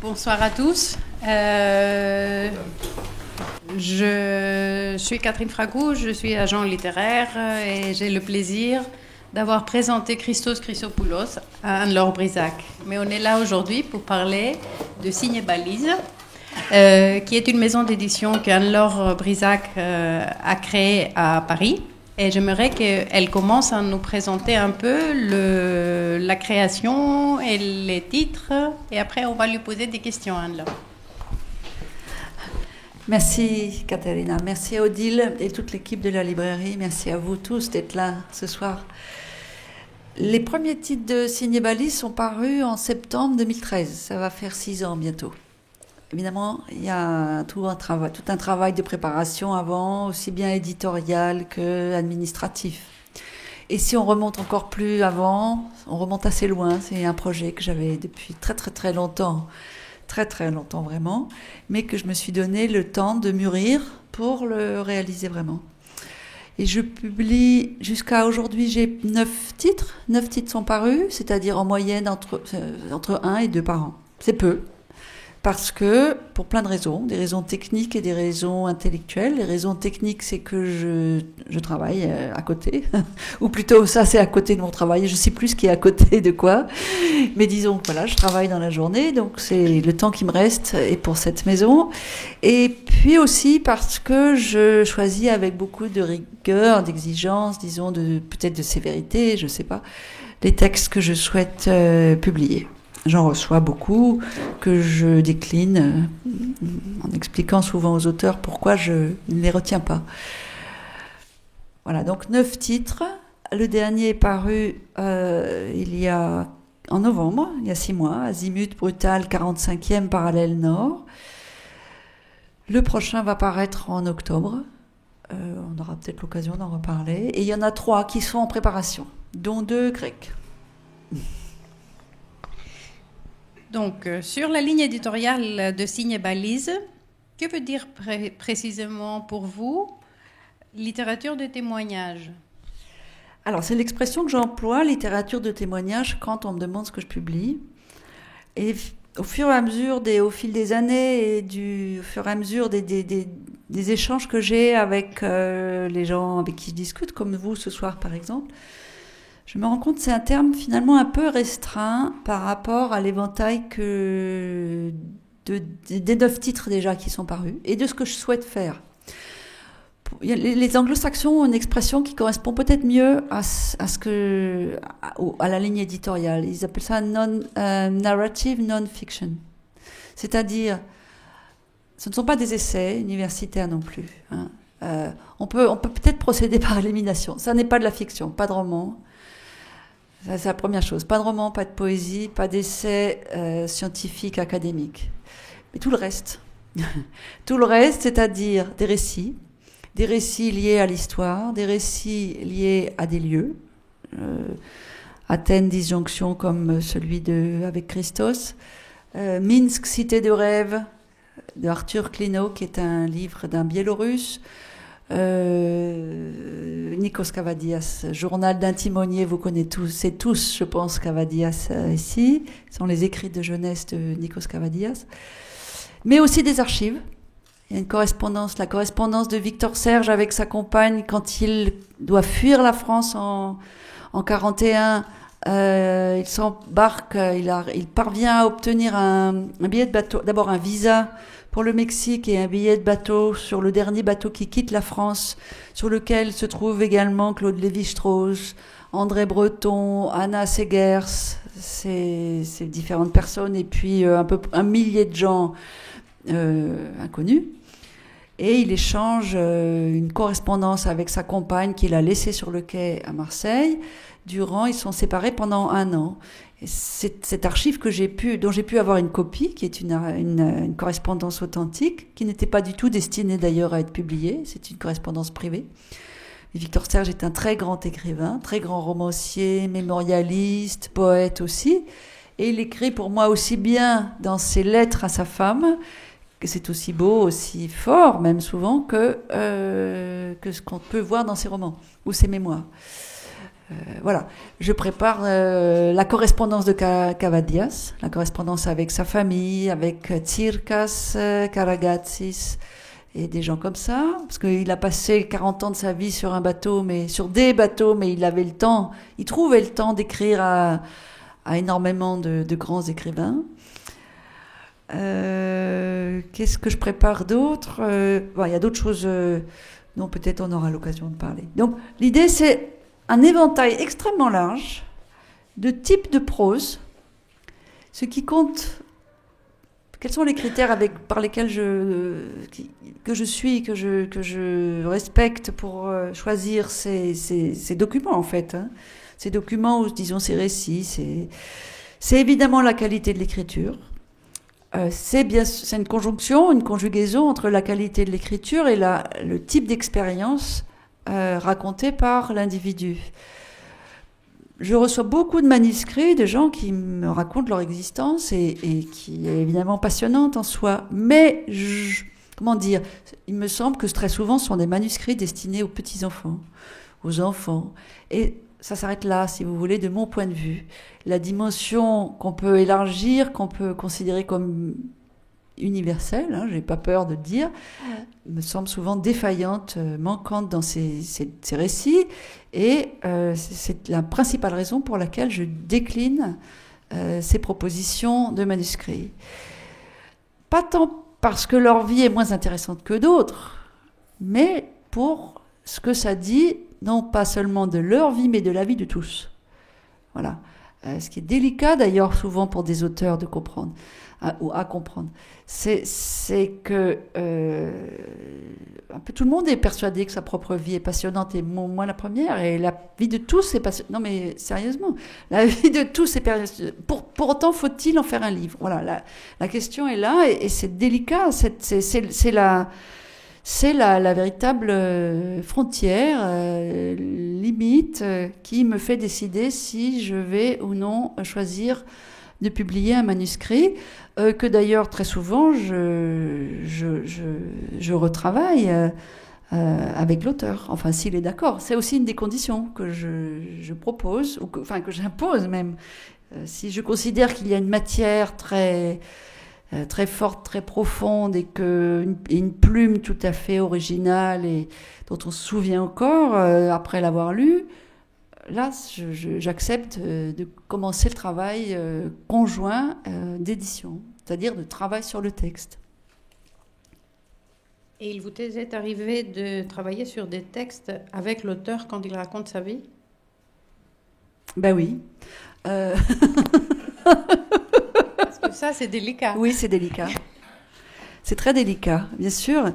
Bonsoir à tous. Je suis Catherine Fragou, je suis agent littéraire et j'ai le plaisir d'avoir présenté Christos Chrysopoulos à Anne-Laure Brisac. Mais on est là aujourd'hui pour parler de Signes Balises, qui est une maison d'édition qu'Anne-Laure Brisac a créée à Paris. Et j'aimerais qu'elle commence à nous présenter un peu la création et les titres. Et après, on va lui poser des questions, Anne-Laure. Merci, Katharina. Merci, Odile et toute l'équipe de la librairie. Merci à vous tous d'être là ce soir. Les premiers titres de Signes Balises sont parus en septembre 2013. Ça va faire 6 ans bientôt. Évidemment, il y a tout un travail de préparation avant, aussi bien éditorial que administratif. Et si on remonte encore plus avant, on remonte assez loin. C'est un projet que j'avais depuis très longtemps vraiment, mais que je me suis donné le temps de mûrir pour le réaliser vraiment. Et je publie, jusqu'à aujourd'hui, j'ai 9 titres. 9 titres sont parus, c'est-à-dire en moyenne entre 1 et 2 par an. C'est peu. Parce que, pour plein de raisons, des raisons techniques et des raisons intellectuelles. Les raisons techniques, c'est que je travaille à côté, ou plutôt ça, c'est à côté de mon travail. Je ne sais plus ce qui est à côté de quoi, mais disons que voilà, je travaille dans la journée, donc c'est le temps qui me reste et pour cette maison. Et puis aussi parce que je choisis avec beaucoup de rigueur, d'exigence, disons, peut-être de sévérité, je ne sais pas, les textes que je souhaite publier. J'en reçois beaucoup, que je décline en expliquant souvent aux auteurs pourquoi je ne les retiens pas. Voilà, donc 9 titres. Le dernier est paru en novembre, il y a 6 mois, Azimut Brutal, 45e parallèle nord. Le prochain va paraître en octobre. On aura peut-être l'occasion d'en reparler. Et il y en a 3 qui sont en préparation, dont 2 grecs. Donc, sur la ligne éditoriale de Signes Balises, que veut dire précisément pour vous littérature de témoignage ? Alors, c'est l'expression que j'emploie, littérature de témoignage, quand on me demande ce que je publie. Et au fur et à mesure, au fil des années et au fur et à mesure des échanges que j'ai avec les gens avec qui je discute, comme vous ce soir par exemple, je me rends compte que c'est un terme finalement un peu restreint par rapport à l'éventail des 9 titres déjà qui sont parus et de ce que je souhaite faire. Les anglo-saxons ont une expression qui correspond peut-être mieux à la ligne éditoriale. Ils appellent ça narrative non-fiction. C'est-à-dire, ce ne sont pas des essais universitaires non plus. Hein. On peut peut-être procéder par élimination. Ça n'est pas de la fiction, pas de roman. Ça, c'est la première chose. Pas de roman, pas de poésie, pas d'essai scientifique, académique. Mais tout le reste. Tout le reste, c'est-à-dire des récits liés à l'histoire, des récits liés à des lieux. Athènes, disjonction comme celui avec Christos. Minsk, cité de rêve, de Arthur Klino, qui est un livre d'un Biélorusse. Nikos Kavadias, journal d'un timonier, vous connaissez tous, je pense, Kavadias ici. Ce sont les écrits de jeunesse de Nikos Kavadias. Mais aussi des archives. Il y a une correspondance, la correspondance de Victor Serge avec sa compagne quand il doit fuir la France en 41. Il s'embarque, il parvient à obtenir un billet de bateau, d'abord un visa pour le Mexique et un billet de bateau sur le dernier bateau qui quitte la France, sur lequel se trouvent également Claude Lévi-Strauss, André Breton, Anna Segers, ces différentes personnes, et puis un millier de gens inconnus. Et il échange une correspondance avec sa compagne qu'il a laissée sur le quai à Marseille. Ils sont séparés pendant 1 an. Et c'est cette archive dont j'ai pu avoir une copie, qui est une correspondance authentique, qui n'était pas du tout destinée d'ailleurs à être publiée. C'est une correspondance privée. Et Victor Serge est un très grand écrivain, très grand romancier, mémorialiste, poète aussi. Et il écrit pour moi aussi bien dans ses lettres à sa femme, que c'est aussi beau, aussi fort, même souvent, que ce qu'on peut voir dans ses romans ou ses mémoires. Voilà, je prépare la correspondance de Cavadias, la correspondance avec sa famille, avec Tsirkas, Karagatsis et des gens comme ça, parce qu'il a passé 40 ans de sa vie sur des bateaux, mais il trouvait le temps d'écrire à énormément de grands écrivains. Qu'est-ce que je prépare d'autre? Il y a d'autres choses dont peut-être on aura l'occasion de parler. Donc l'idée, c'est un éventail extrêmement large de types de prose. Ce qui compte, quels sont les critères par lesquels que je respecte pour choisir ces documents, en fait. Ces documents, ou disons ces récits, c'est évidemment la qualité de l'écriture. C'est une conjugaison entre la qualité de l'écriture et le type d'expérience raconté par l'individu. Je reçois beaucoup de manuscrits de gens qui me racontent leur existence et qui est évidemment passionnante en soi. Mais, il me semble que très souvent ce sont des manuscrits destinés aux petits-enfants, aux enfants. Et ça s'arrête là, si vous voulez, de mon point de vue. La dimension qu'on peut élargir, qu'on peut considérer comme universelle, j'ai pas peur de le dire, me semble souvent défaillante, manquante dans ces récits, et c'est la principale raison pour laquelle je décline ces propositions de manuscrits. Pas tant parce que leur vie est moins intéressante que d'autres, mais pour ce que ça dit, non pas seulement de leur vie, mais de la vie de tous. Voilà. Ce qui est délicat d'ailleurs souvent pour des auteurs de comprendre, ou à comprendre, c'est que un peu tout le monde est persuadé que sa propre vie est passionnante, et moi la première, et la vie de tous est passionnante. Non mais sérieusement, la vie de tous est passionnante. Pour autant, faut-il en faire un livre? Voilà, la question est là, et c'est délicat, c'est la véritable frontière, limite, qui me fait décider si je vais ou non choisir de publier un manuscrit, que d'ailleurs très souvent je retravaille avec l'auteur, enfin s'il est d'accord. C'est aussi une des conditions que je propose, que j'impose même. Si je considère qu'il y a une matière très forte, très profonde, et une plume tout à fait originale et dont on se souvient encore après l'avoir lu, là, j'accepte de commencer le travail conjoint d'édition, c'est-à-dire de travail sur le texte. Et il vous est arrivé de travailler sur des textes avec l'auteur quand il raconte sa vie? Ben oui. Parce que ça, c'est délicat. Oui, c'est délicat. C'est très délicat, bien sûr.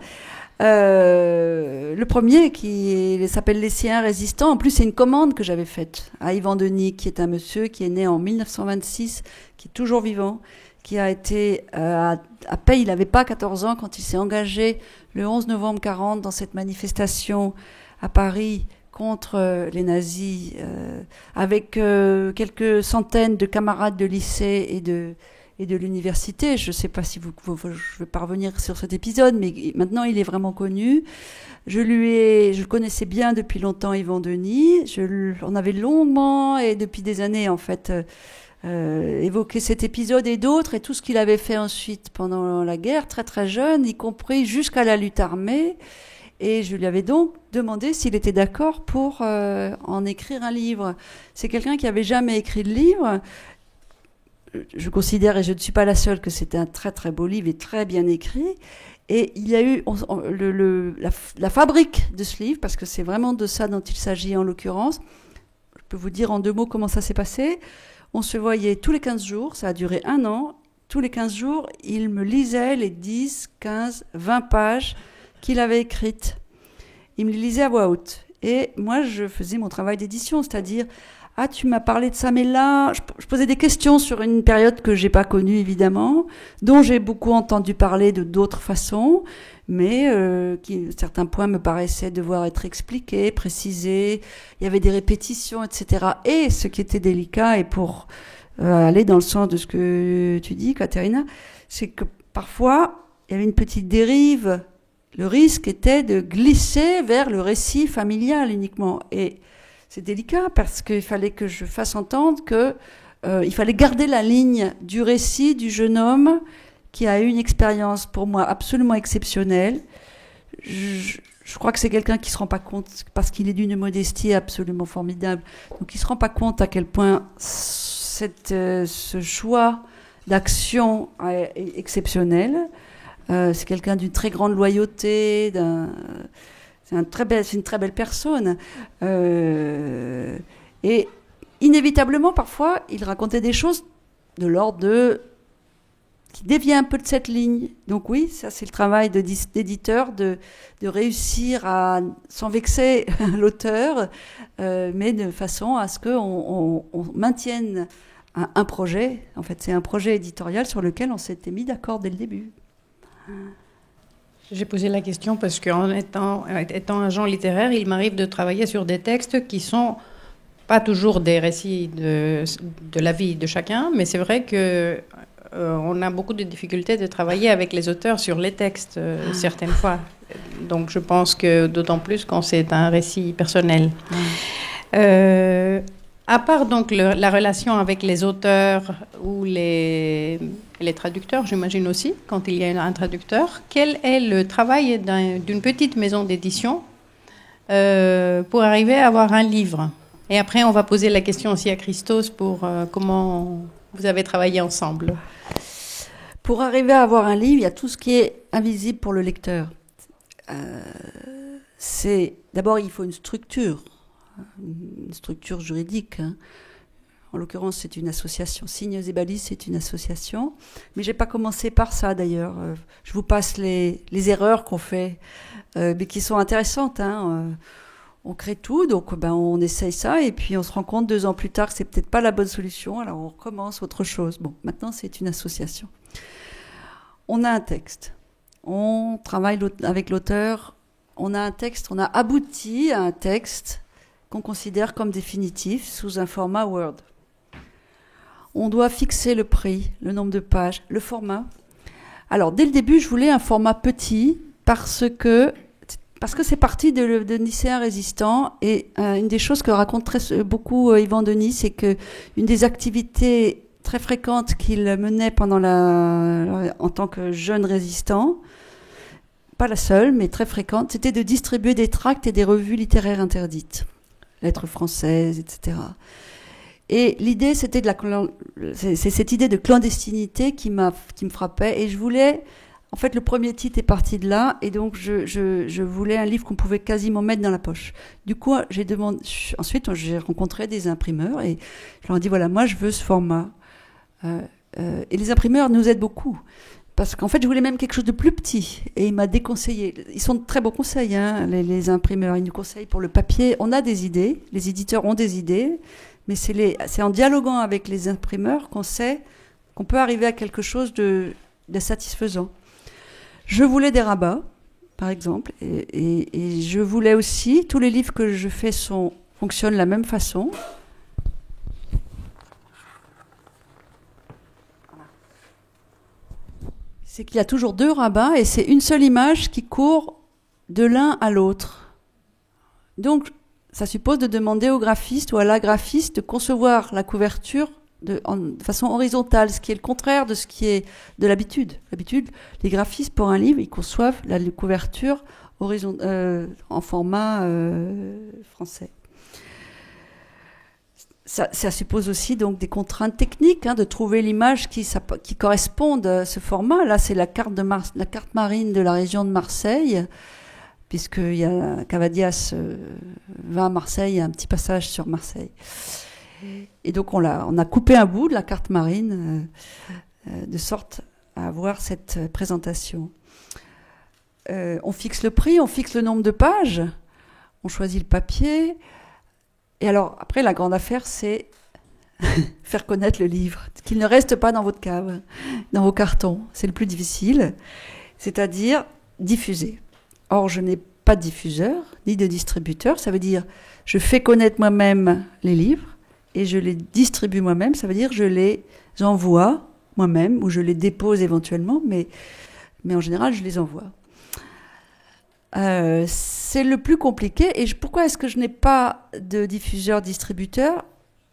Le premier, qui s'appelle Les Siens résistants, en plus c'est une commande que j'avais faite à Yvan Denis, qui est un monsieur qui est né en 1926, qui est toujours vivant, qui a été à Paix. Il n'avait pas 14 ans quand il s'est engagé le 11 novembre 40 dans cette manifestation à Paris contre les nazis, avec quelques centaines de camarades de lycée et de l'université. Je ne sais pas si je vais pas revenir sur cet épisode, mais maintenant il est vraiment connu. Je le connaissais bien depuis longtemps, Yvan Denis. On avait longuement et depuis des années en fait évoqué cet épisode et d'autres, et tout ce qu'il avait fait ensuite pendant la guerre, très très jeune, y compris jusqu'à la lutte armée. Et je lui avais donc demandé s'il était d'accord pour en écrire un livre. C'est quelqu'un qui n'avait jamais écrit de livre. Je considère, et je ne suis pas la seule, que c'est un très très beau livre et très bien écrit. Et il y a eu la fabrique de ce livre, parce que c'est vraiment de ça dont il s'agit en l'occurrence. Je peux vous dire en 2 mots comment ça s'est passé. On se voyait tous les 15 jours, ça a duré 1 an. Tous les 15 jours, il me lisait les 10, 15, 20 pages qu'il avait écrites. Il me les lisait à voix haute. Et moi, je faisais mon travail d'édition, c'est-à-dire... Ah, tu m'as parlé de ça, mais là, je posais des questions sur une période que j'ai pas connue, évidemment, dont j'ai beaucoup entendu parler de d'autres façons, mais certains points me paraissaient devoir être expliqués, précisés. Il y avait des répétitions, etc. Et ce qui était délicat, et pour aller dans le sens de ce que tu dis, Caterina, c'est que parfois, il y avait une petite dérive. Le risque était de glisser vers le récit familial uniquement. Et c'est délicat parce qu'il fallait que je fasse entendre que il fallait garder la ligne du récit du jeune homme qui a eu une expérience pour moi absolument exceptionnelle. Je crois que c'est quelqu'un qui se rend pas compte, parce qu'il est d'une modestie absolument formidable, donc il se rend pas compte à quel point ce choix d'action est exceptionnel. C'est quelqu'un d'une très grande loyauté, c'est une très belle personne. Et inévitablement, parfois, il racontait des choses de l'ordre qui dévient un peu de cette ligne. Donc oui, ça c'est le travail d'éditeur, de réussir à, sans vexer l'auteur, mais de façon à ce qu'on maintienne un projet. En fait, c'est un projet éditorial sur lequel on s'était mis d'accord dès le début. J'ai posé la question parce qu'en étant agent littéraire, il m'arrive de travailler sur des textes qui sont pas toujours des récits de la vie de chacun, mais c'est vrai que on a beaucoup de difficultés de travailler avec les auteurs sur les textes, certaines fois. Donc je pense que d'autant plus quand c'est un récit personnel. À part donc la relation avec les auteurs ou les traducteurs, j'imagine aussi, quand il y a un traducteur, quel est le travail d'une petite maison d'édition pour arriver à avoir un livre? Et après, on va poser la question aussi à Christos pour comment vous avez travaillé ensemble. Pour arriver à avoir un livre, il y a tout ce qui est invisible pour le lecteur. D'abord, il faut une structure juridique. Hein. En l'occurrence, c'est une association. Signes et Balises, c'est une association. Mais je n'ai pas commencé par ça, d'ailleurs. Je vous passe les erreurs qu'on fait, mais qui sont intéressantes. Hein. On crée tout, donc on essaye ça, et puis on se rend compte 2 ans plus tard que c'est peut-être pas la bonne solution, alors on recommence autre chose. Bon, maintenant, c'est une association. On a un texte. On travaille avec l'auteur. On a un texte. On a abouti à un texte qu'on considère comme définitif sous un format Word. On doit fixer le prix, le nombre de pages, le format. Alors, dès le début, je voulais un format petit parce que c'est parti de lycéens résistants. Et une des choses que raconte beaucoup Yvan Denis, c'est que une des activités très fréquentes qu'il menait en tant que jeune résistant, pas la seule, mais très fréquente, c'était de distribuer des tracts et des revues littéraires interdites, lettres françaises, etc. Et l'idée, c'était c'est cette idée de clandestinité qui me frappait, et je voulais, en fait, le premier titre est parti de là, et donc je voulais un livre qu'on pouvait quasiment mettre dans la poche. Du coup, ensuite j'ai rencontré des imprimeurs, et je leur ai dit, voilà, moi je veux ce format. Et les imprimeurs nous aident beaucoup. Parce qu'en fait, je voulais même quelque chose de plus petit. Et il m'a déconseillé. Ils sont de très bons conseils, hein, les imprimeurs. Ils nous conseillent pour le papier. On a des idées. Les éditeurs ont des idées. Mais c'est en dialoguant avec les imprimeurs qu'on sait qu'on peut arriver à quelque chose de satisfaisant. Je voulais des rabats, par exemple. Et je voulais aussi... Tous les livres que je fais fonctionnent de la même façon. C'est qu'il y a toujours 2 rabats et c'est une seule image qui court de l'un à l'autre. Donc, ça suppose de demander au graphiste ou à la graphiste de concevoir la couverture de façon horizontale, ce qui est le contraire de ce qui est de l'habitude. D'habitude, les graphistes, pour un livre, ils conçoivent la couverture en format français. Ça suppose aussi donc des contraintes techniques, hein, de trouver l'image qui corresponde à ce format. Là, c'est la carte marine de la région de Marseille, puisque Cavadias va à Marseille, il y a un petit passage sur Marseille. Et donc on a coupé un bout de la carte marine de sorte à avoir cette présentation. On fixe le prix, on fixe le nombre de pages, on choisit le papier. Et alors, après, la grande affaire, c'est faire connaître le livre, qu'il ne reste pas dans votre cave, dans vos cartons. C'est le plus difficile, c'est-à-dire diffuser. Or, je n'ai pas de diffuseur, ni de distributeur. Ça veut dire, je fais connaître moi-même les livres et je les distribue moi-même. Ça veut dire, je les envoie moi-même ou je les dépose éventuellement, mais en général, je les envoie. c'est le plus compliqué. Et pourquoi est-ce que je n'ai pas de diffuseur-distributeur?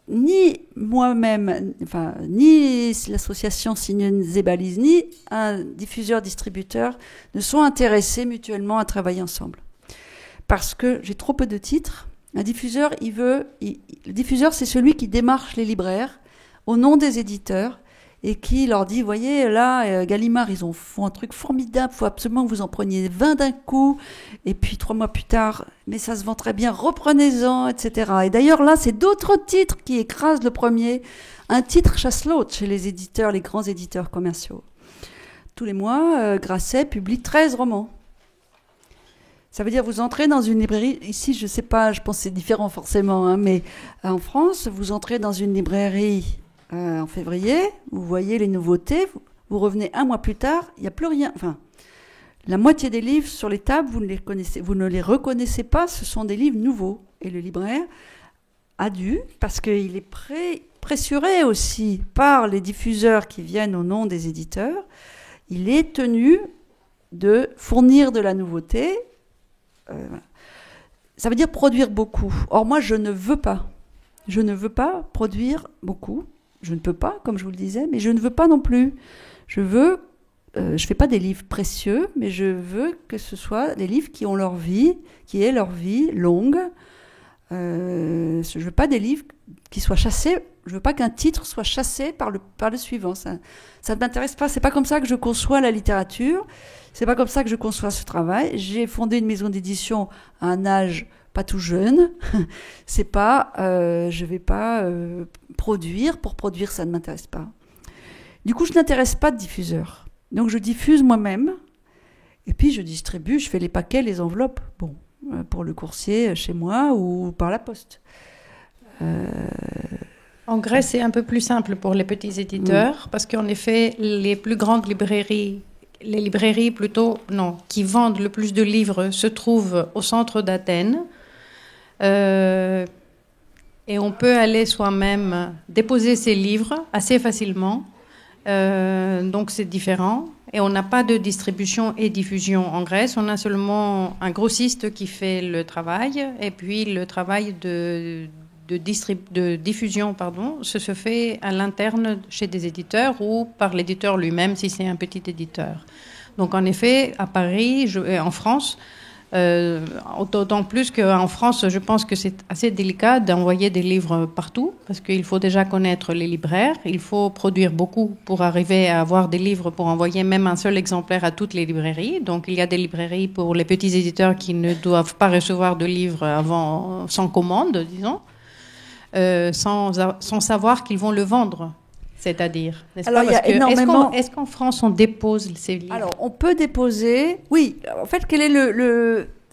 Ni moi-même, enfin, ni l'association Signes-et-Balises, ni un diffuseur-distributeur ne sont intéressés mutuellement à travailler ensemble. Parce que j'ai trop peu de titres. Un diffuseur, le diffuseur, c'est celui qui démarche les libraires au nom des éditeurs et qui leur dit, voyez, là, Gallimard, font un truc formidable, il faut absolument que vous en preniez 20 d'un coup, et puis 3 mois plus tard, mais ça se vend très bien, reprenez-en, etc. Et d'ailleurs, là, c'est d'autres titres qui écrasent le premier. Un titre chasse l'autre chez les éditeurs, les grands éditeurs commerciaux. Tous les mois, Grasset publie 13 romans. Ça veut dire, vous entrez dans une librairie, ici, je ne sais pas, je pense que c'est différent forcément, hein, mais en France, vous entrez dans une librairie en février, vous voyez les nouveautés, vous revenez un mois plus tard, il n'y a plus rien. Enfin, la moitié des livres sur les tables, vous ne les reconnaissez pas, ce sont des livres nouveaux. Et le libraire a dû, parce qu'il est pressuré aussi par les diffuseurs qui viennent au nom des éditeurs, il est tenu de fournir de la nouveauté. Ça veut dire produire beaucoup. Or, moi, je ne veux pas. Je ne veux pas produire beaucoup. Je ne peux pas, comme je vous le disais, mais je ne veux pas non plus. Je fais pas des livres précieux, mais je veux que ce soit des livres qui ont leur vie, qui aient leur vie longue. Je veux pas des livres qui soient chassés. Je veux pas qu'un titre soit chassé par le suivant. Ça ne m'intéresse pas. C'est pas comme ça que je conçois la littérature. C'est pas comme ça que je conçois ce travail. J'ai fondé une maison d'édition à un âge pas tout jeune. C'est pas, je vais pas produire pour produire, ça ne m'intéresse pas. Du coup, je n'intéresse pas de diffuseur. Donc, je diffuse moi-même. Et puis, je distribue, je fais les paquets, les enveloppes. Bon, pour le coursier chez moi ou par la poste. En Grèce, c'est un peu plus simple pour les petits éditeurs parce qu'en effet, les plus grandes librairies, les librairies plutôt, non, qui vendent le plus de livres se trouvent au centre d'Athènes. Et on peut aller soi-même déposer ses livres assez facilement. Donc c'est différent. Et on n'a pas de distribution et diffusion en Grèce. On a seulement un grossiste qui fait le travail. Et puis le travail de diffusion, se fait à l'interne chez des éditeurs ou par l'éditeur lui-même si c'est un petit éditeur. Donc en effet, à Paris, en France, d'autant plus qu'en France, je pense que c'est assez délicat d'envoyer des livres partout parce qu'il faut déjà connaître les libraires, il faut produire beaucoup pour arriver à avoir des livres pour envoyer même un seul exemplaire à toutes les librairies. Donc il y a des librairies pour les petits éditeurs qui ne doivent pas recevoir de livres sans commande, disons. Sans savoir qu'ils vont le vendre, c'est-à-dire, n'est-ce pas? Parce que est-ce qu'en France on dépose ces livres? Alors, on peut déposer. Oui, en fait, quel est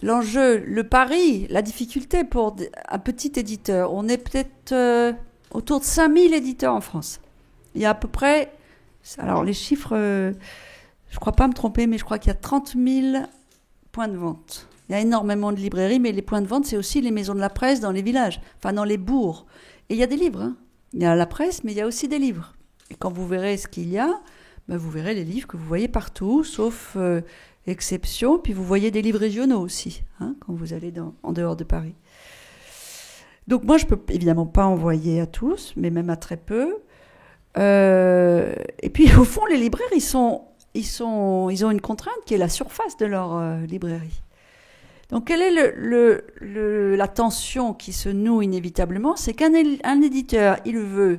l'enjeu, le pari, la difficulté pour un petit éditeur? On est peut-être autour de 5000 éditeurs en France. Il y a à peu près, alors les chiffres, je ne crois pas me tromper, mais je crois qu'il y a 30 000 points de vente. Il y a énormément de librairies, mais les points de vente, c'est aussi les maisons de la presse dans les villages, enfin dans les bourgs. Et il y a des livres. Hein. Il y a la presse, mais il y a aussi des livres. Et quand vous verrez ce qu'il y a, vous verrez les livres que vous voyez partout, sauf exception. Puis vous voyez des livres régionaux aussi, hein, quand vous allez en dehors de Paris. Donc moi, je ne peux évidemment pas envoyer à tous, mais même à très peu. Et puis au fond, les libraires, ils ont une contrainte qui est la surface de leur librairie. Donc, quelle est la tension qui se noue inévitablement? C'est qu'un éditeur, il veut,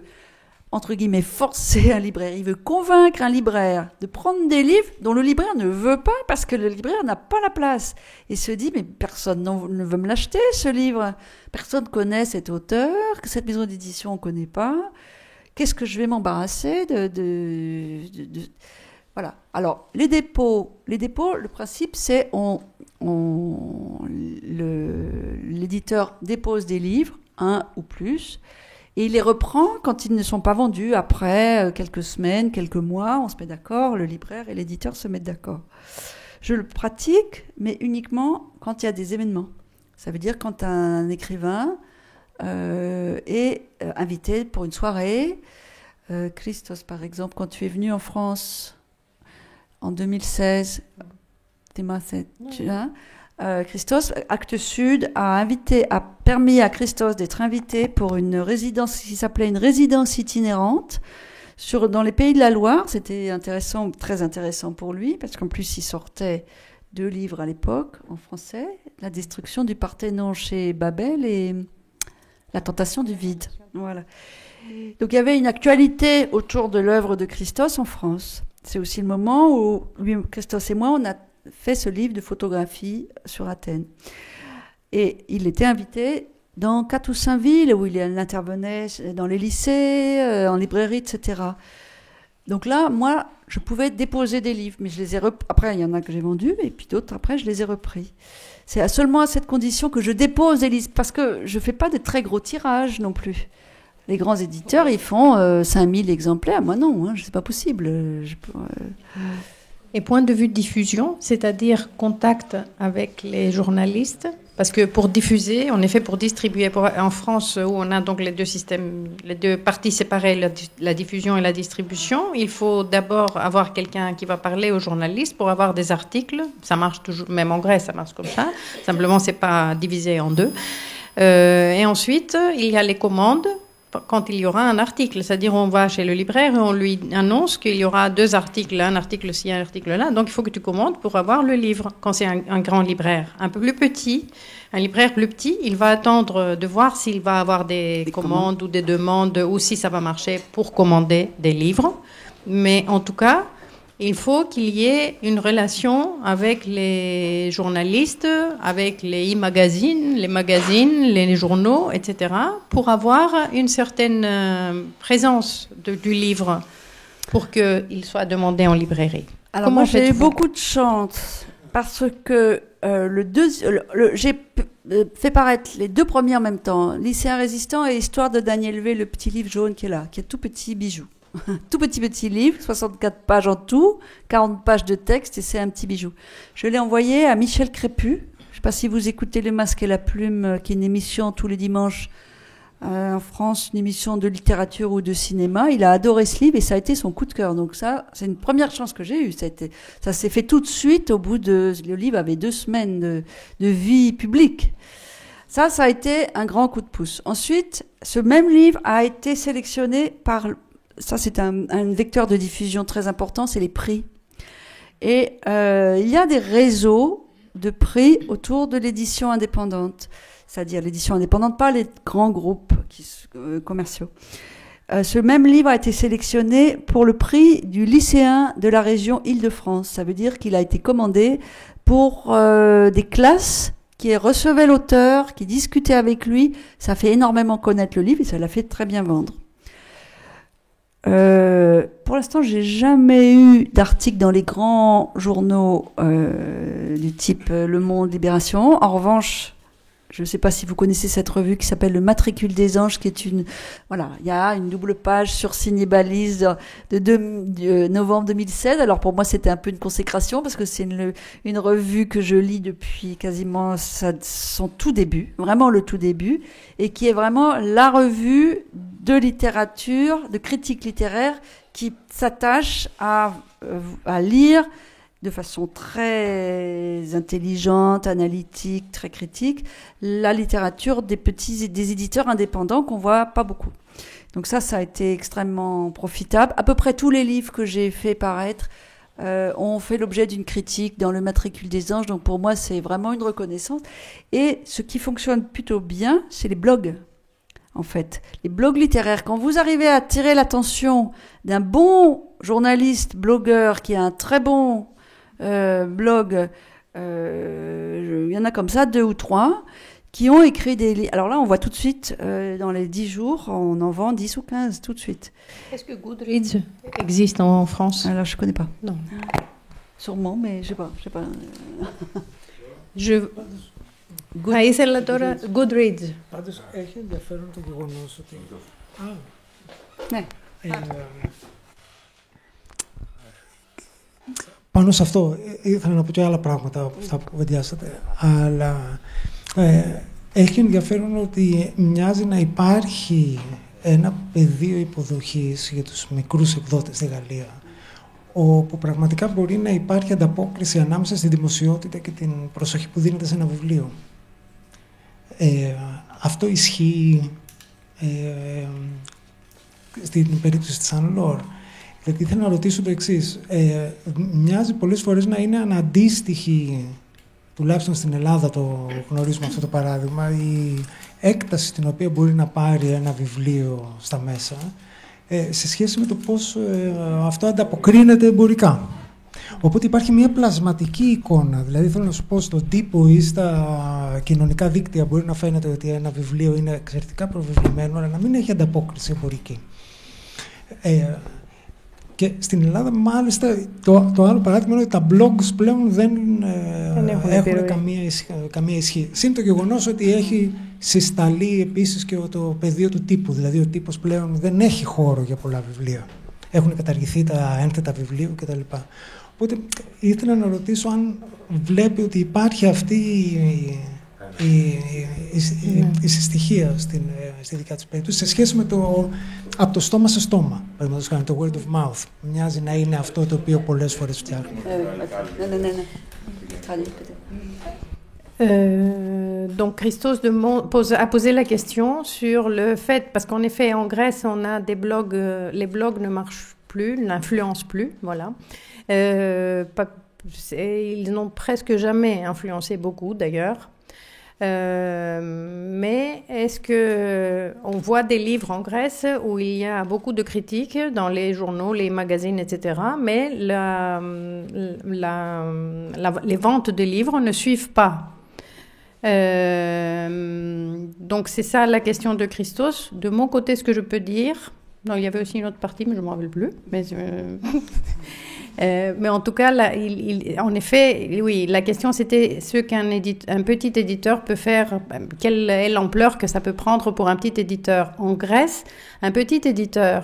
entre guillemets, forcer un libraire, il veut convaincre un libraire de prendre des livres dont le libraire ne veut pas parce que le libraire n'a pas la place. Et se dit, mais personne ne veut me l'acheter, ce livre. Personne ne connaît cet auteur, que cette maison d'édition, on ne connaît pas. Qu'est-ce que je vais m'embarrasser Voilà. Alors, les dépôts, le principe, c'est l'éditeur dépose des livres, un ou plus, et il les reprend quand ils ne sont pas vendus. Après quelques semaines, quelques mois, on se met d'accord, le libraire et l'éditeur se mettent d'accord. Je le pratique, mais uniquement quand il y a des événements. Ça veut dire quand un écrivain est invité pour une soirée. Christos, par exemple, quand tu es venu en France en 2016, Christos, Actes Sud a permis à Christos d'être invité pour une résidence qui s'appelait une résidence itinérante dans les Pays de la Loire. C'était intéressant, très intéressant pour lui, parce qu'en plus il sortait 2 livres à l'époque en français, La destruction du Parthénon chez Babel et La tentation du vide. Voilà. Donc il y avait une actualité autour de l'œuvre de Christos en France. C'est aussi le moment où lui, Christos et moi, on a fait ce livre de photographie sur Athènes. Et il était invité dans 4 ou 5 villes où il intervenait dans les lycées, en librairie, etc. Donc là, moi, je pouvais déposer des livres, mais je les ai après, il y en a que j'ai vendus, et puis d'autres, après, je les ai repris. C'est seulement à cette condition que je dépose des livres, parce que je ne fais pas de très gros tirages non plus. Les grands éditeurs, ils font 5000 exemplaires. Moi, non, hein, c'est pas possible. Et point de vue de diffusion, c'est-à-dire contact avec les journalistes, parce que pour diffuser, en effet, pour distribuer, en France où on a donc les 2 systèmes, les 2 parties séparées, la diffusion et la distribution, il faut d'abord avoir quelqu'un qui va parler aux journalistes pour avoir des articles. Ça marche toujours, même en Grèce, ça marche comme ça. Simplement, c'est pas divisé en 2. Et ensuite, il y a les commandes. Quand il y aura un article, c'est-à-dire on va chez le libraire et on lui annonce qu'il y aura 2 articles, un article ci, un article là, donc il faut que tu commandes pour avoir le livre. Quand c'est un grand libraire, un peu plus petit, un libraire plus petit, il va attendre de voir s'il va avoir des commandes ou des demandes ou si ça va marcher pour commander des livres. Mais en tout cas, il faut qu'il y ait une relation avec les journalistes, avec les e-magazines, les magazines, les journaux, etc., pour avoir une certaine présence du livre pour qu'il soit demandé en librairie. Alors moi, j'ai eu beaucoup de chance parce que j'ai fait paraître les 2 premiers en même temps, Lycéen résistant et Histoire de Daniel V, le petit livre jaune qui est là, qui est tout petit bijou. Tout petit livre, 64 pages en tout, 40 pages de texte et c'est un petit bijou. Je l'ai envoyé à Michel Crépu. Je ne sais pas si vous écoutez Le Masque et la Plume, qui est une émission tous les dimanches en France, une émission de littérature ou de cinéma. Il a adoré ce livre et ça a été son coup de cœur. Donc ça, c'est une première chance que j'ai eue. Ça s'est fait tout de suite le livre avait 2 semaines de vie publique. Ça a été un grand coup de pouce. Ensuite, ce même livre a été sélectionné par... Ça, c'est un vecteur de diffusion très important, c'est les prix. Et il y a des réseaux de prix autour de l'édition indépendante. C'est-à-dire l'édition indépendante, pas les grands groupes commerciaux. Ce même livre a été sélectionné pour le prix du lycéen de la région Île-de-France. Ça veut dire qu'il a été commandé pour des classes qui recevaient l'auteur, qui discutaient avec lui. Ça fait énormément connaître le livre et ça l'a fait très bien vendre. Pour l'instant, j'ai jamais eu d'article dans les grands journaux du type Le Monde, Libération. En revanche, je ne sais pas si vous connaissez cette revue qui s'appelle Le Matricule des Anges, qui est il y a une double page sur Signé Balise de novembre 2016. Alors pour moi, c'était un peu une consécration parce que c'est une revue que je lis depuis quasiment son tout début, vraiment le tout début, et qui est vraiment la revue de littérature, de critique littéraire, qui s'attache à lire de façon très intelligente, analytique, très critique, la littérature des éditeurs indépendants qu'on voit pas beaucoup. Donc ça a été extrêmement profitable. À peu près tous les livres que j'ai fait paraître ont fait l'objet d'une critique dans le Matricule des Anges. Donc pour moi, c'est vraiment une reconnaissance. Et ce qui fonctionne plutôt bien, c'est les blogs. En fait, les blogs littéraires, quand vous arrivez à attirer l'attention d'un bon journaliste, blogueur, qui a un très bon blog, il y en a comme ça 2 ou 3 qui ont écrit des livres. Alors là, on voit tout de suite, dans les 10 jours, on en vend 10 ou 15 tout de suite. Est-ce que Goodreads existe en France? Alors, je ne connais pas. Non. Sûrement, mais je ne sais pas. Θα ήθελα τώρα Goodreads. Πάντως έχει ενδιαφέρον το γεγονός ότι... Ναι. Πάνω σε αυτό ήθελα να πω και άλλα πράγματα από αυτά που κουβεντιάσατε, αλλά έχει ενδιαφέρον ότι μοιάζει να υπάρχει ένα πεδίο υποδοχής για τους μικρούς εκδότες στη Γαλλία, όπου πραγματικά μπορεί να υπάρχει ανταπόκριση ανάμεσα στη δημοσιότητα και την προσοχή που δίνεται σε ένα βιβλίο. Αυτό ισχύει στην περίπτωση της Ανλόρ. Γιατί ήθελα να ρωτήσω το εξής. Μοιάζει πολλές φορές να είναι αναντίστοιχη, τουλάχιστον στην Ελλάδα το γνωρίζουμε αυτό το παράδειγμα, η έκταση στην οποία μπορεί να πάρει ένα βιβλίο στα μέσα, σε σχέση με το πώς αυτό ανταποκρίνεται εμπορικά. Οπότε υπάρχει μια πλασματική εικόνα. Δηλαδή θέλω να σου πω, στον τύπο ή στα κοινωνικά δίκτυα μπορεί να φαίνεται ότι ένα βιβλίο είναι εξαιρετικά προβεβλημένο, αλλά να μην έχει ανταπόκριση εμπορική. Και στην Ελλάδα, μάλιστα, το άλλο παράδειγμα είναι ότι τα blogs πλέον δεν έχουν καμία ισχύ. Συν το γεγονός ότι έχει συσταλεί επίσης και το πεδίο του τύπου. Δηλαδή, ο τύπος πλέον δεν έχει χώρο για πολλά βιβλία. Έχουν καταργηθεί τα ένθετα βιβλίου κτλ. Οπότε ήθελα να ρωτήσω αν βλέπει ότι υπάρχει αυτή η συστοιχία στη δικιά της περίπτωση σε σχέση με το από το στόμα σε στόμα. Παραδείγματος χάρη, το word of mouth. Μοιάζει να είναι αυτό το οποίο πολλές φορές φτιάχνουμε. Donc Christos a posé la question sur le fait, parce qu'en effet en Grèce on a des blogs, les blogs ne marchent plus, n'influencent plus, voilà. Ils n'ont presque jamais influencé beaucoup d'ailleurs. Mais est-ce que on voit des livres en Grèce où il y a beaucoup de critiques dans les journaux, les magazines, etc. Mais les ventes de livres ne suivent pas. Donc c'est ça la question de Christos. De mon côté, ce que je peux dire, non, il y avait aussi une autre partie, mais je ne m'en rappelle plus. Mais en tout cas, là, en effet, oui, la question c'était ce qu'un petit éditeur peut faire, quelle est l'ampleur que ça peut prendre pour un petit éditeur. En Grèce, un petit éditeur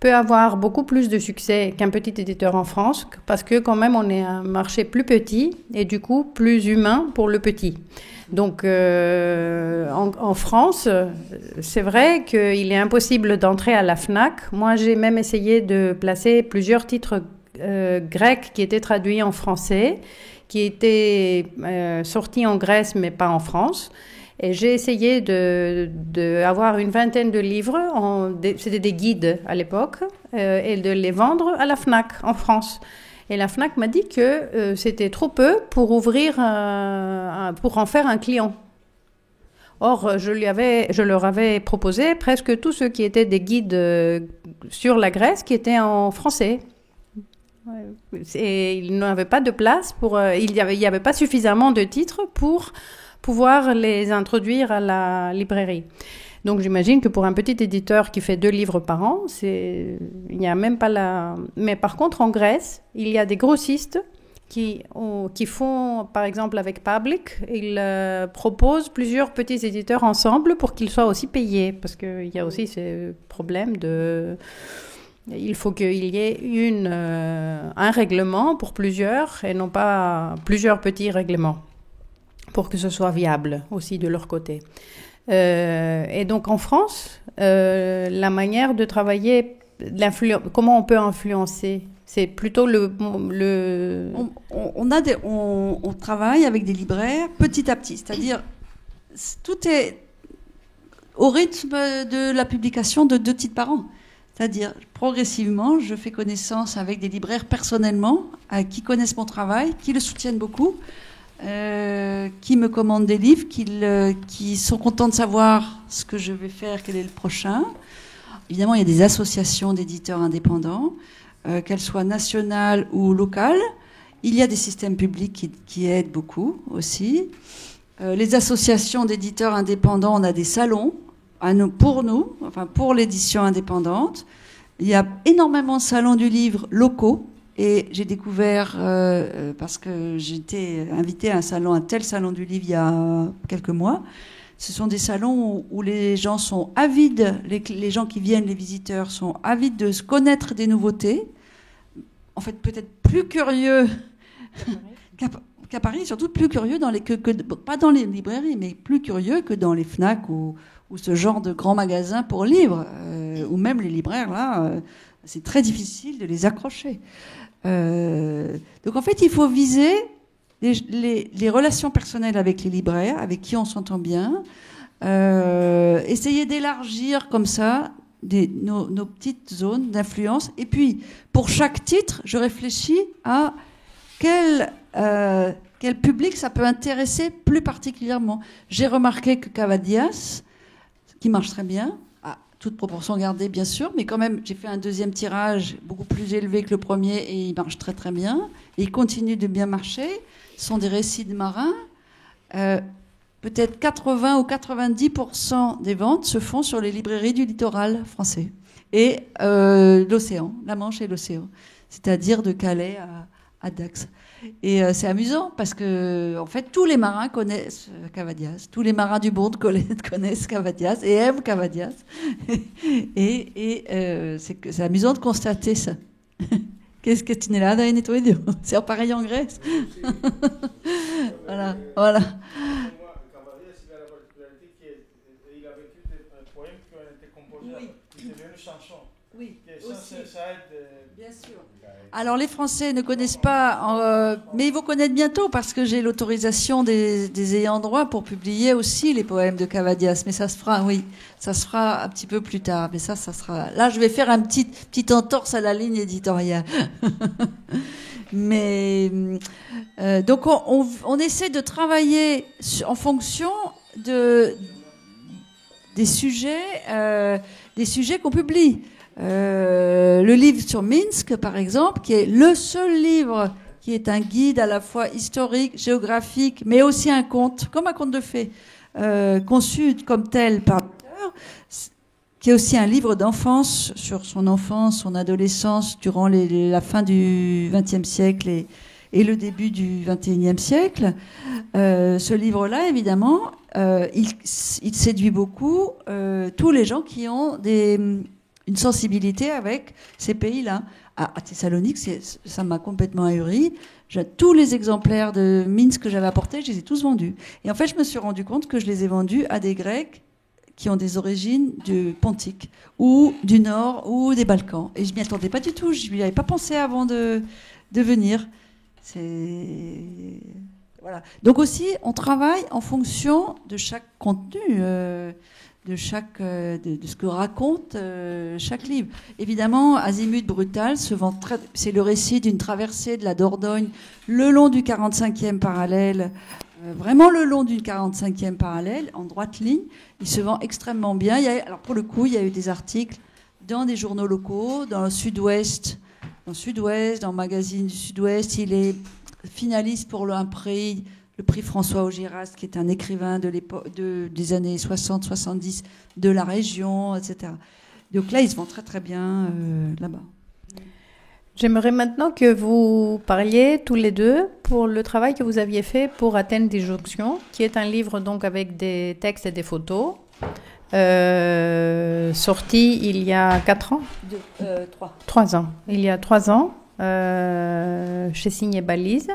peut avoir beaucoup plus de succès qu'un petit éditeur en France, parce que quand même on est un marché plus petit et du coup plus humain pour le petit. Donc en France, c'est vrai qu'il est impossible d'entrer à la FNAC. Moi, j'ai même essayé de placer plusieurs titres grecs qui étaient traduits en français, qui étaient sortis en Grèce mais pas en France. Et j'ai essayé d'avoir une vingtaine de livres, c'était des guides à l'époque, et de les vendre à la FNAC en France. Et la FNAC m'a dit que c'était trop peu pour pour en faire un client. Or, je leur avais proposé presque tous ceux qui étaient des guides sur la Grèce qui étaient en français. Et il n'y avait pas de place il y avait pas suffisamment de titres pour pouvoir les introduire à la librairie. Donc j'imagine que pour un petit éditeur qui fait 2 livres par an, il n'y a même pas Mais par contre en Grèce, il y a des grossistes qui font, par exemple avec Public, ils proposent plusieurs petits éditeurs ensemble pour qu'ils soient aussi payés, parce qu'il y a aussi ce problème il faut qu'il y ait un règlement pour plusieurs et non pas plusieurs petits règlements pour que ce soit viable aussi de leur côté. Et donc en France, la manière de travailler, comment on peut influencer? C'est plutôt On travaille avec des libraires petit à petit, c'est-à-dire tout est au rythme de la publication de 2 titres par an. C'est-à-dire, progressivement, je fais connaissance avec des libraires personnellement, qui connaissent mon travail, qui le soutiennent beaucoup, qui me commandent des livres, qui sont contents de savoir ce que je vais faire, quel est le prochain. Évidemment, il y a des associations d'éditeurs indépendants, qu'elles soient nationales ou locales. Il y a des systèmes publics qui aident beaucoup aussi. Les associations d'éditeurs indépendants, on a des salons pour l'édition indépendante. Il y a énormément de salons du livre locaux. Et j'ai découvert, parce que j'étais invitée à un tel salon du livre il y a quelques mois, ce sont des salons où les gens sont avides, les gens qui viennent, les visiteurs, sont avides de se connaître des nouveautés. En fait, peut-être plus curieux qu'à Paris, surtout plus curieux pas dans les librairies, mais plus curieux que dans les Fnac ou ce genre de grands magasins pour livres, ou même les libraires, là, c'est très difficile de les accrocher. Donc en fait, il faut viser les relations personnelles avec les libraires, avec qui on s'entend bien, essayer d'élargir comme ça nos petites zones d'influence. Et puis, pour chaque titre, je réfléchis à quel public ça peut intéresser plus particulièrement. J'ai remarqué que Cavadias, qui marche très bien, à toute proportion gardée bien sûr, mais quand même j'ai fait un deuxième tirage beaucoup plus élevé que le premier et il marche très très bien. Et il continue de bien marcher. Ce sont des récits de marins. Peut-être 80 ou 90% des ventes se font sur les librairies du littoral français. Et l'océan, la Manche et l'océan. C'est-à-dire de Calais à Dax. Et c'est amusant parce que, en fait, tous les marins connaissent Cavadias. Tous les marins du monde connaissent Cavadias et aiment Cavadias. Et c'est amusant de constater ça. Qu'est-ce que tu n'es là dans tout idiot? C'est pareil en Grèce. Voilà. Cavadias, il a la particularité qu'il a vécu des poèmes qui ont été composés, qui deviennent chansons. Oui, ça aide. Bien sûr. Alors les Français ne connaissent pas, mais ils vont connaître bientôt parce que j'ai l'autorisation des ayants droit pour publier aussi les poèmes de Cavadias. Mais ça se fera, oui, ça se fera un petit peu plus tard. Mais ça sera. Là, je vais faire un petit entorse à la ligne éditoriale. Mais donc on essaie de travailler en fonction des sujets qu'on publie. Le livre sur Minsk, par exemple, qui est le seul livre qui est un guide à la fois historique, géographique, mais aussi un conte, comme un conte de fées, conçu comme tel par l'auteur, qui est aussi un livre d'enfance sur son enfance, son adolescence durant la fin du XXe siècle et le début du XXIe siècle. Ce livre-là, évidemment, il séduit beaucoup tous les gens qui ont une sensibilité avec ces pays-là. À Thessalonique, ça m'a complètement ahuri. Tous les exemplaires de Minsk que j'avais apportés, je les ai tous vendus. Et en fait, je me suis rendu compte que je les ai vendus à des Grecs qui ont des origines du Pontique, ou du Nord, ou des Balkans. Et je m'y attendais pas du tout. Je n'y avais pas pensé avant de venir. Voilà. Donc aussi, on travaille en fonction de chaque contenu. De ce que raconte chaque livre. Évidemment, Azimut Brutal c'est le récit d'une traversée de la Dordogne le long du 45e parallèle, vraiment le long d'une 45e parallèle, en droite ligne. Il se vend extrêmement bien. Alors pour le coup, il y a eu des articles dans des journaux locaux, dans le Sud-Ouest, dans le magazine du Sud-Ouest. Il est finaliste pour un prix. Le prix François Augiras, qui est un écrivain des années 60-70 de la région, etc. Donc là, ils se vont très très bien là-bas. J'aimerais maintenant que vous parliez tous les deux pour le travail que vous aviez fait pour Athènes Disjonction, qui est un livre donc avec des textes et des photos, sorti il y a 4 ans 3 ans. Il y a 3 ans, chez Signé-Balise.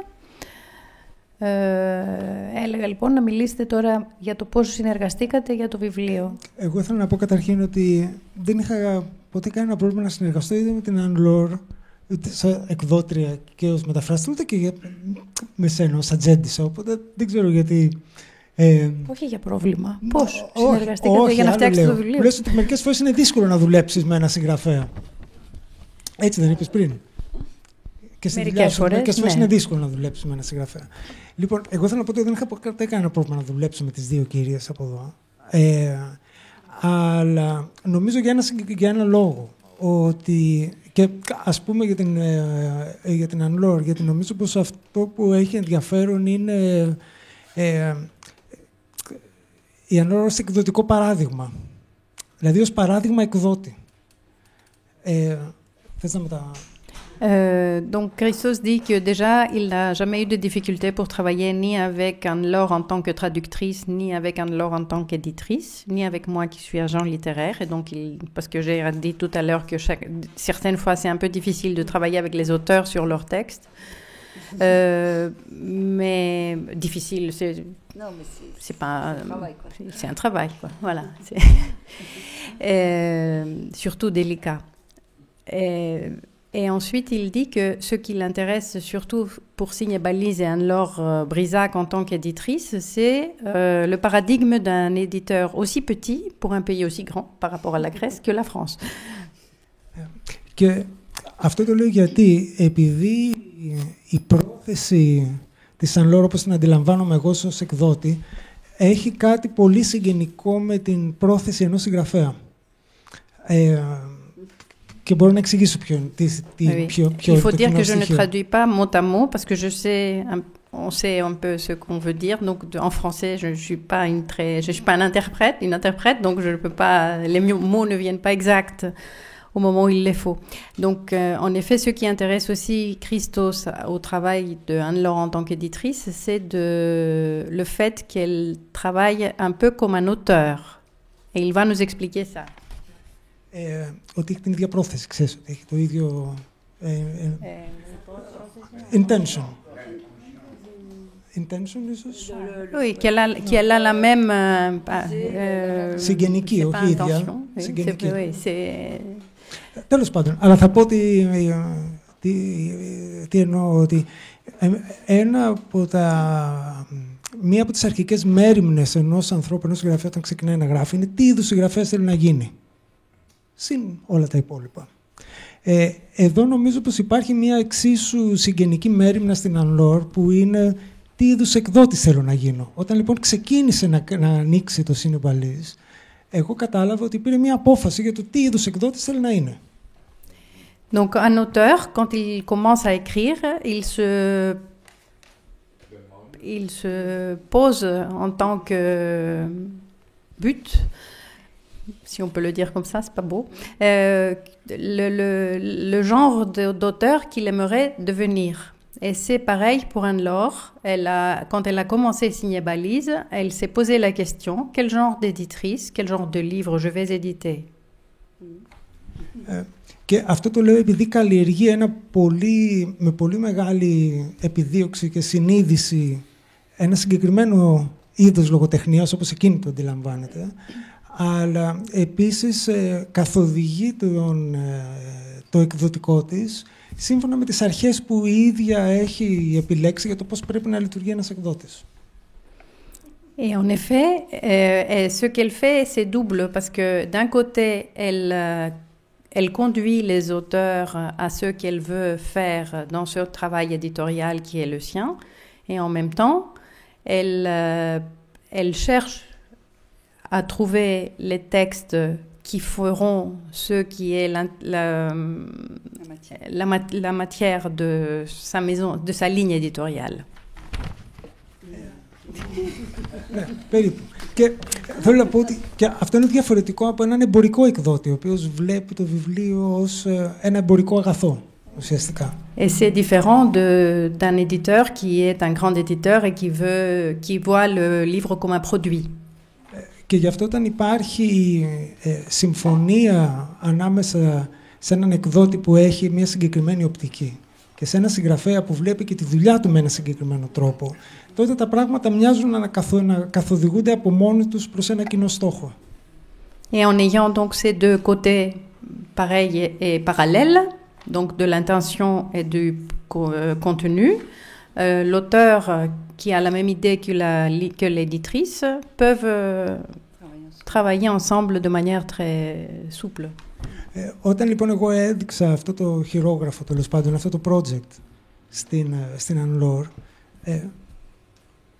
Έλεγα λοιπόν να μιλήσετε τώρα για το πώς συνεργαστήκατε για το βιβλίο. Εγώ ήθελα να πω καταρχήν ότι δεν είχα ποτέ κανένα πρόβλημα να συνεργαστώ είτε με την Ανλόρ, ούτε σαν εκδότρια και ως μεταφραστή, ούτε και με σένα ως ατζέντισσα. Οπότε δεν ξέρω γιατί. Όχι για πρόβλημα. Πώς συνεργαστήκατε για να φτιάξετε το βιβλίο? Λες ότι μερικές φορές είναι δύσκολο να δουλέψεις με ένα συγγραφέα. Έτσι δεν είπες πριν? Μερικές φορές είναι δύσκολο να δουλέψει με ένα συγγραφέα. Λοιπόν, εγώ θέλω να πω ότι δεν είχα ποτέ κανένα πρόβλημα να δουλέψω με τις δύο κυρίες από εδώ. Αλλά νομίζω για ένα λόγο. Ότι, και ας πούμε για την Ανλόρ, γιατί νομίζω πως αυτό που έχει ενδιαφέρον είναι η Ανλόρ ως εκδοτικό παράδειγμα. Δηλαδή ως παράδειγμα εκδότη. Θες να Donc Christos dit que déjà il n'a jamais eu de difficulté pour travailler ni avec Anne-Laure en tant que traductrice, ni avec Anne-Laure en tant qu'éditrice, ni avec moi qui suis agent littéraire. Et donc parce que j'ai dit tout à l'heure que certaines fois c'est un peu difficile de travailler avec les auteurs sur leurs textes. mais difficile, Non, mais c'est pas un travail, quoi. c'est un travail, quoi. Voilà. Surtout délicat. Et ensuite, il dit que ce qui l'intéresse surtout pour Signe Balise et Anne-Laure Brisac en tant qu'éditrice, c'est le paradigme d'un éditeur aussi petit pour un pays aussi grand par rapport à la Grèce que la France. Και αυτό το λέω γιατί, επειδή η πρόθεση της Ανλόρ, όπως την αντιλαμβάνομαι εγώ ως εκδότη, έχει κάτι πολύ συγγενικό με την πρόθεση ενός συγγραφέα. Και μπορώ να εξηγήσω ποιο Il faut dire que je ne traduis pas mot à mot parce que on sait un peu ce qu'on veut dire. Donc en français, je suis pas une interprète, donc je ne peux pas, les mots ne viennent pas exacts au moment où il les faut. Donc en effet, ce qui intéresse aussi Christos au travail de Anne-Laure en tant qu'éditrice, c'est le fait qu'elle travaille un peu comme un auteur. Et il va nous expliquer ça. Ότι έχει την ίδια πρόθεση, ξέρεις, ότι έχει το ίδιο intention. Intention, ίσως. Oui, qu'elle a la même... συγγενική, όχι ίδια. Συγγενική. Τέλος πάντων, αλλά θα πω τι εννοώ, ότι μία από τις αρχικές μέριμνες ενός ανθρώπου, ενός συγγραφέα, όταν ξεκινάει να γράφει, είναι τι είδους συγγραφέας θέλει να γίνει. Συν όλα τα υπόλοιπα. Εδώ νομίζω πως υπάρχει μια εξίσου συγγενική μέριμνα στην Ανλόρ που είναι τι είδους εκδότης θέλω να γίνω. Όταν λοιπόν ξεκίνησε να ανοίξει το Signe Balise, εγώ κατάλαβα ότι πήρε μια απόφαση για το τι είδους εκδότης θέλει να είναι. Donc un auteur, quand il commence à écrire, il se pose en tant que but, si on peut le dire comme ça, c'est pas beau, le genre d'auteur qu'il aimerait devenir. Et c'est pareil pour Anne-Laure. Quand elle a commencé Signe Balise, elle s'est posé la question, quel genre d'éditrice, quel genre de livre je vais éditer? Και αυτό το λέω επειδή καλλιεργεί με πολύ μεγάλη επιδίωξη και συνείδηση ένα συγκεκριμένο είδος λογοτεχνίας, όπως εκείνη το αντιλαμβάνεται, αλλά επίσης καθοδηγεί το εκδοτικό της σύμφωνα με τις αρχές που η ίδια έχει επιλέξει για το πώς πρέπει να λειτουργεί ένας εκδότης. Et en effet, ce qu'elle fait, c'est double, parce que d'un côté, elle conduit les auteurs à ce qu'elle veut faire dans ce travail éditorial qui est le sien, et en même temps, elle cherche à trouver les textes qui feront ce qui est la matière de sa maison, de sa ligne éditoriale. Ναι, περίπου. Και θέλω να πω ότι και αυτό είναι διαφορετικό από έναν εμπορικό εκδότη, ο οποίος βλέπει το βιβλίο ως ένα εμπορικό αγαθό, ουσιαστικά. Et c'est différent d'un éditeur qui est un grand éditeur et qui voit le livre comme un produit. Και γι' αυτό όταν υπάρχει συμφωνία ανάμεσα σε έναν εκδότη που έχει μια συγκεκριμένη οπτική και σε έναν συγγραφέα που βλέπει και τη δουλειά του με έναν συγκεκριμένο τρόπο, τότε τα πράγματα μοιάζουν να καθοδηγούνται από μόνοι τους προς ένα κοινό στόχο. Et en ayant donc ces deux côtés pareils et parallèles, donc de l'intention et du contenu, l'auteur qui a la même idée que l'éditrice peuvent travailler ensemble de manière très souple. Όταν λοιπόν εγώ έδειξα αυτό το χειρόγραφο, τέλος πάντων, αυτό το project στην Ανλόρ,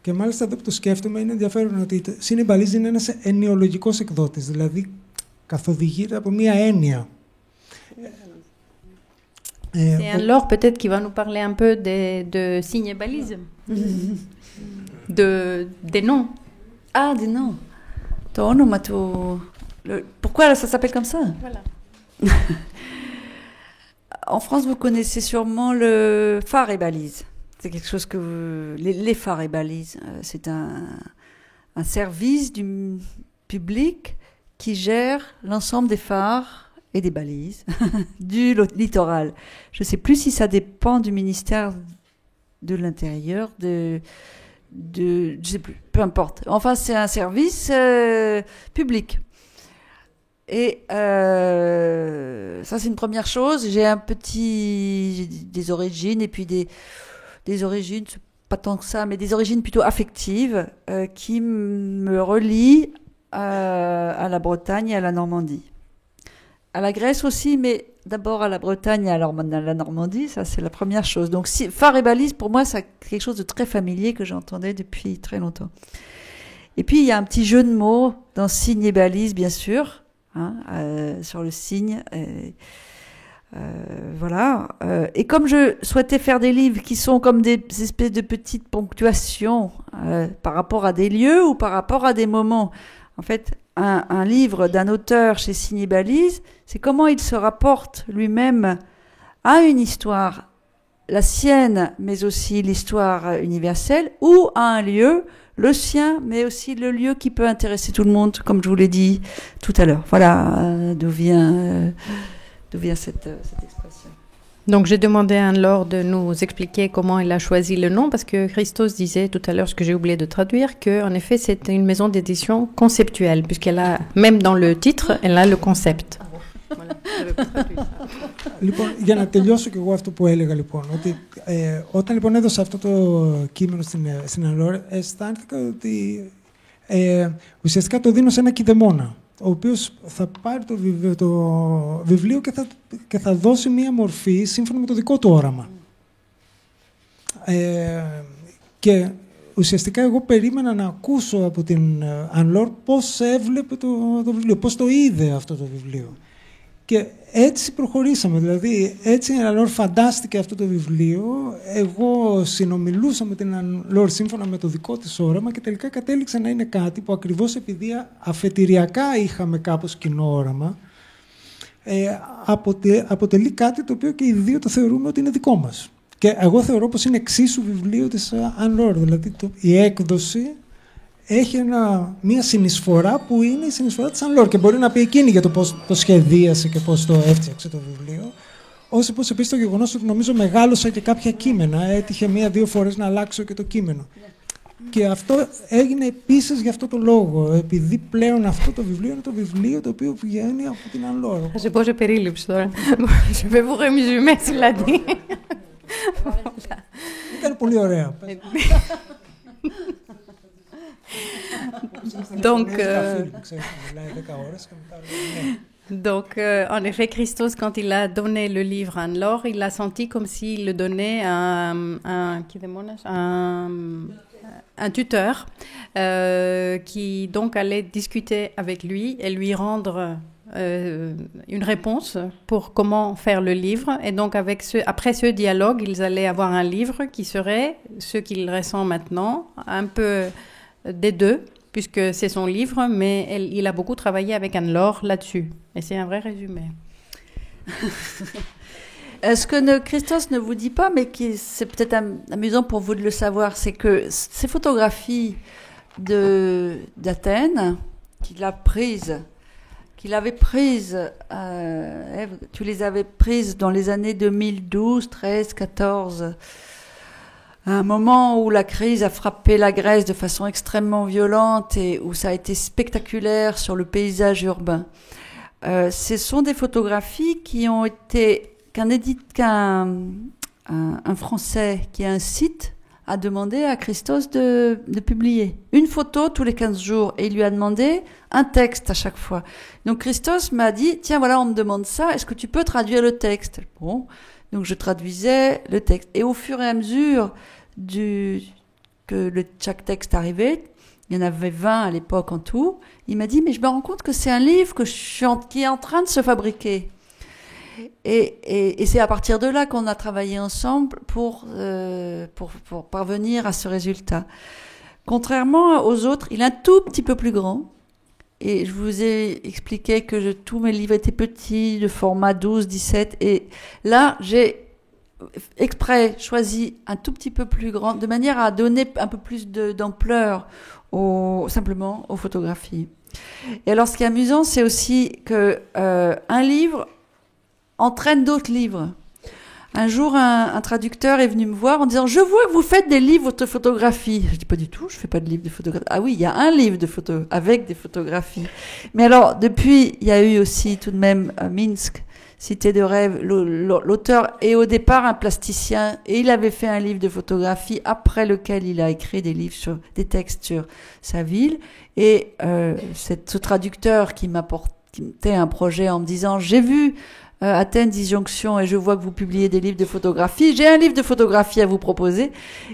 και μάλιστα εδώ που το σκέφτομαι είναι ενδιαφέρον ότι το Signe Balise είναι ένας ενιολογικός εκδότης, δηλαδή καθοδηγείται από μία έννοια. C'est Anne-Laure peut-être qui va nous parler un peu de Signe Balise, des noms. Ah, des noms. Το όνομα του... Pourquoi ça s'appelle comme ça? Voilà. En France, vous connaissez sûrement le phare et balise. C'est quelque chose que les phares et balises, c'est un service du public qui gère l'ensemble des phares et des balises du littoral. Je ne sais plus si ça dépend du ministère de l'intérieur, je sais plus, peu importe. Enfin, c'est un service public. Et ça, c'est une première chose. J'ai des origines, et puis des origines, pas tant que ça, mais des origines plutôt affectives qui me relient à la Bretagne et à la Normandie. À la Grèce aussi, mais d'abord à la Bretagne et à la Normandie, ça c'est la première chose. Donc phare et balise, pour moi, c'est quelque chose de très familier que j'entendais depuis très longtemps. Et puis il y a un petit jeu de mots dans signe et balise, bien sûr, sur le signe. Voilà. Et comme je souhaitais faire des livres qui sont comme des espèces de petites ponctuations par rapport à des lieux ou par rapport à des moments, en fait, un livre d'un auteur chez Signe et Balise, c'est comment il se rapporte lui-même à une histoire, la sienne, mais aussi l'histoire universelle, ou à un lieu, le sien, mais aussi le lieu qui peut intéresser tout le monde, comme je vous l'ai dit tout à l'heure. Voilà d'où vient cette expression. Donc j'ai demandé à Anne-Laure de nous expliquer comment elle a choisi le nom, parce que Christos disait tout à l'heure, ce que j'ai oublié de traduire, qu'en effet c'est une maison d'édition conceptuelle, puisqu'elle a, même dans le titre, elle a le concept. Voilà, j'avais pas traduit ça. Λοιπόν, για να τελειώσω και εγώ αυτό που έλεγα, λοιπόν, ότι όταν λοιπόν έδωσα αυτό το κείμενο στην Ανλόρ, αισθάνθηκα ότι ουσιαστικά το δίνω σε ένα κηδεμόνα, ο οποίος θα πάρει το βιβλίο και θα δώσει μία μορφή σύμφωνα με το δικό του όραμα. Και ουσιαστικά εγώ περίμενα να ακούσω από την Ανλόρ πώς έβλεπε το βιβλίο, πώς το είδε αυτό το βιβλίο. Και έτσι προχωρήσαμε, δηλαδή έτσι η Ανλόρ φαντάστηκε αυτό το βιβλίο, εγώ συνομιλούσα με την Ανλόρ σύμφωνα με το δικό της όραμα και τελικά κατέληξε να είναι κάτι που ακριβώς επειδή αφετηριακά είχαμε κάπως κοινό όραμα, αποτελεί κάτι το οποίο και οι δύο το θεωρούμε ότι είναι δικό μας. Και εγώ θεωρώ πως είναι εξίσου βιβλίο της Ανλόρ, δηλαδή η έκδοση έχει μία συνεισφορά που είναι η συνεισφορά της Ανλόρ και μπορεί να πει εκείνη για το πώς το σχεδίασε και πώς το έφτιαξε το βιβλίο. Όσο πως επίσης το γεγονός ότι νομίζω μεγάλωσα και κάποια κείμενα, έτυχε 1-2 φορές να αλλάξω και το κείμενο. Και αυτό έγινε επίσης για αυτό το λόγο, επειδή πλέον αυτό το βιβλίο είναι το βιβλίο το οποίο βγαίνει από την Ανλόρ. Θα σε πω σε περίληψη τώρα. Je vais vous résumer ce qu'il a dit. Ήταν πολύ ωραία. Donc, en effet, Christos, quand il a donné le livre à Anne-Laure, il l'a senti comme s'il le donnait à un tuteur qui donc allait discuter avec lui et lui rendre une réponse pour comment faire le livre. Et donc, après ce dialogue, ils allaient avoir un livre qui serait ce qu'il ressent maintenant, un peu des deux, puisque c'est son livre, mais il a beaucoup travaillé avec Anne-Laure là-dessus. Et c'est un vrai résumé. Ce que Christos ne vous dit pas, mais qui c'est peut-être amusant pour vous de le savoir, c'est que ces photographies d'Athènes qu'il avait prises, Ève, tu les avais prises dans les années 2012, 13, 14, à un moment où la crise a frappé la Grèce de façon extrêmement violente et où ça a été spectaculaire sur le paysage urbain. Ce sont des photographies qui ont été qu'un Français qui a un site a demandé à Christos de publier une photo tous les 15 jours et il lui a demandé un texte à chaque fois. Donc Christos m'a dit, tiens voilà, on me demande ça, est-ce que tu peux traduire le texte? Bon, donc je traduisais le texte et au fur et à mesure chaque texte arrivait, il y en avait 20 à l'époque en tout, il m'a dit, mais je me rends compte que c'est un livre qui est en train de se fabriquer. Et c'est à partir de là qu'on a travaillé ensemble pour parvenir à ce résultat. Contrairement aux autres, il est un tout petit peu plus grand. Et je vous ai expliqué que tous mes livres étaient petits, de format 12, 17. Et là, j'ai exprès choisi un tout petit peu plus grand, de manière à donner un peu plus d'ampleur simplement aux photographies. Et alors, ce qui est amusant, c'est aussi que un livre entraîne d'autres livres. Un jour, un traducteur est venu me voir en disant « Je vois que vous faites des livres de photographie. » Je dis « Pas du tout, je fais pas de livres de photographie. » Ah oui, il y a un livre de photo avec des photographies. Mais alors, depuis, il y a eu aussi tout de même Minsk, Cité de rêve. L'auteur est au départ un plasticien et il avait fait un livre de photographie après lequel il a écrit des textes sur sa ville. Et ce traducteur qui m'apportait un projet en me disant « J'ai vu Athènes Disjonction et je vois que vous publiez des livres de photographie. J'ai un livre de photographie à vous proposer. »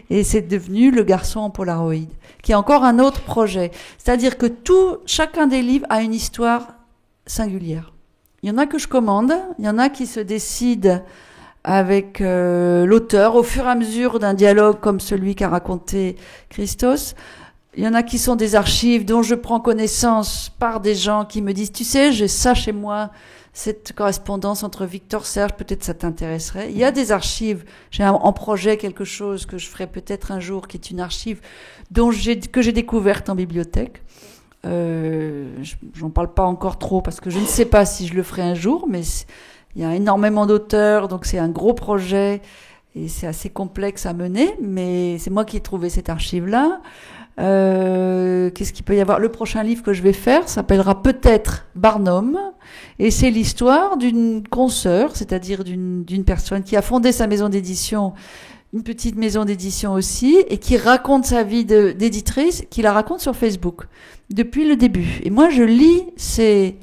Et c'est devenu Le garçon en Polaroid, qui est encore un autre projet. C'est-à-dire que chacun des livres a une histoire singulière. Il y en a que je commande, il y en a qui se décident avec l'auteur au fur et à mesure d'un dialogue comme celui qu'a raconté Christos. Il y en a qui sont des archives dont je prends connaissance par des gens qui me disent « Tu sais, j'ai ça chez moi ». Cette correspondance entre Victor Serge, peut-être ça t'intéresserait. Il y a des archives, j'ai en projet quelque chose que je ferai peut-être un jour, qui est une archive que j'ai découverte en bibliothèque. J'en parle pas encore trop parce que je ne sais pas si je le ferai un jour, mais il y a énormément d'auteurs, donc c'est un gros projet et c'est assez complexe à mener, mais c'est moi qui ai trouvé cette archive-là. Qu'est-ce qu'il peut y avoir? Le prochain livre que je vais faire s'appellera peut-être Barnum, et c'est l'histoire d'une consoeur, c'est-à-dire d'une personne qui a fondé sa maison d'édition, une petite maison d'édition aussi, et qui raconte sa vie d'éditrice, qui la raconte sur Facebook depuis le début. Et moi, je lis ces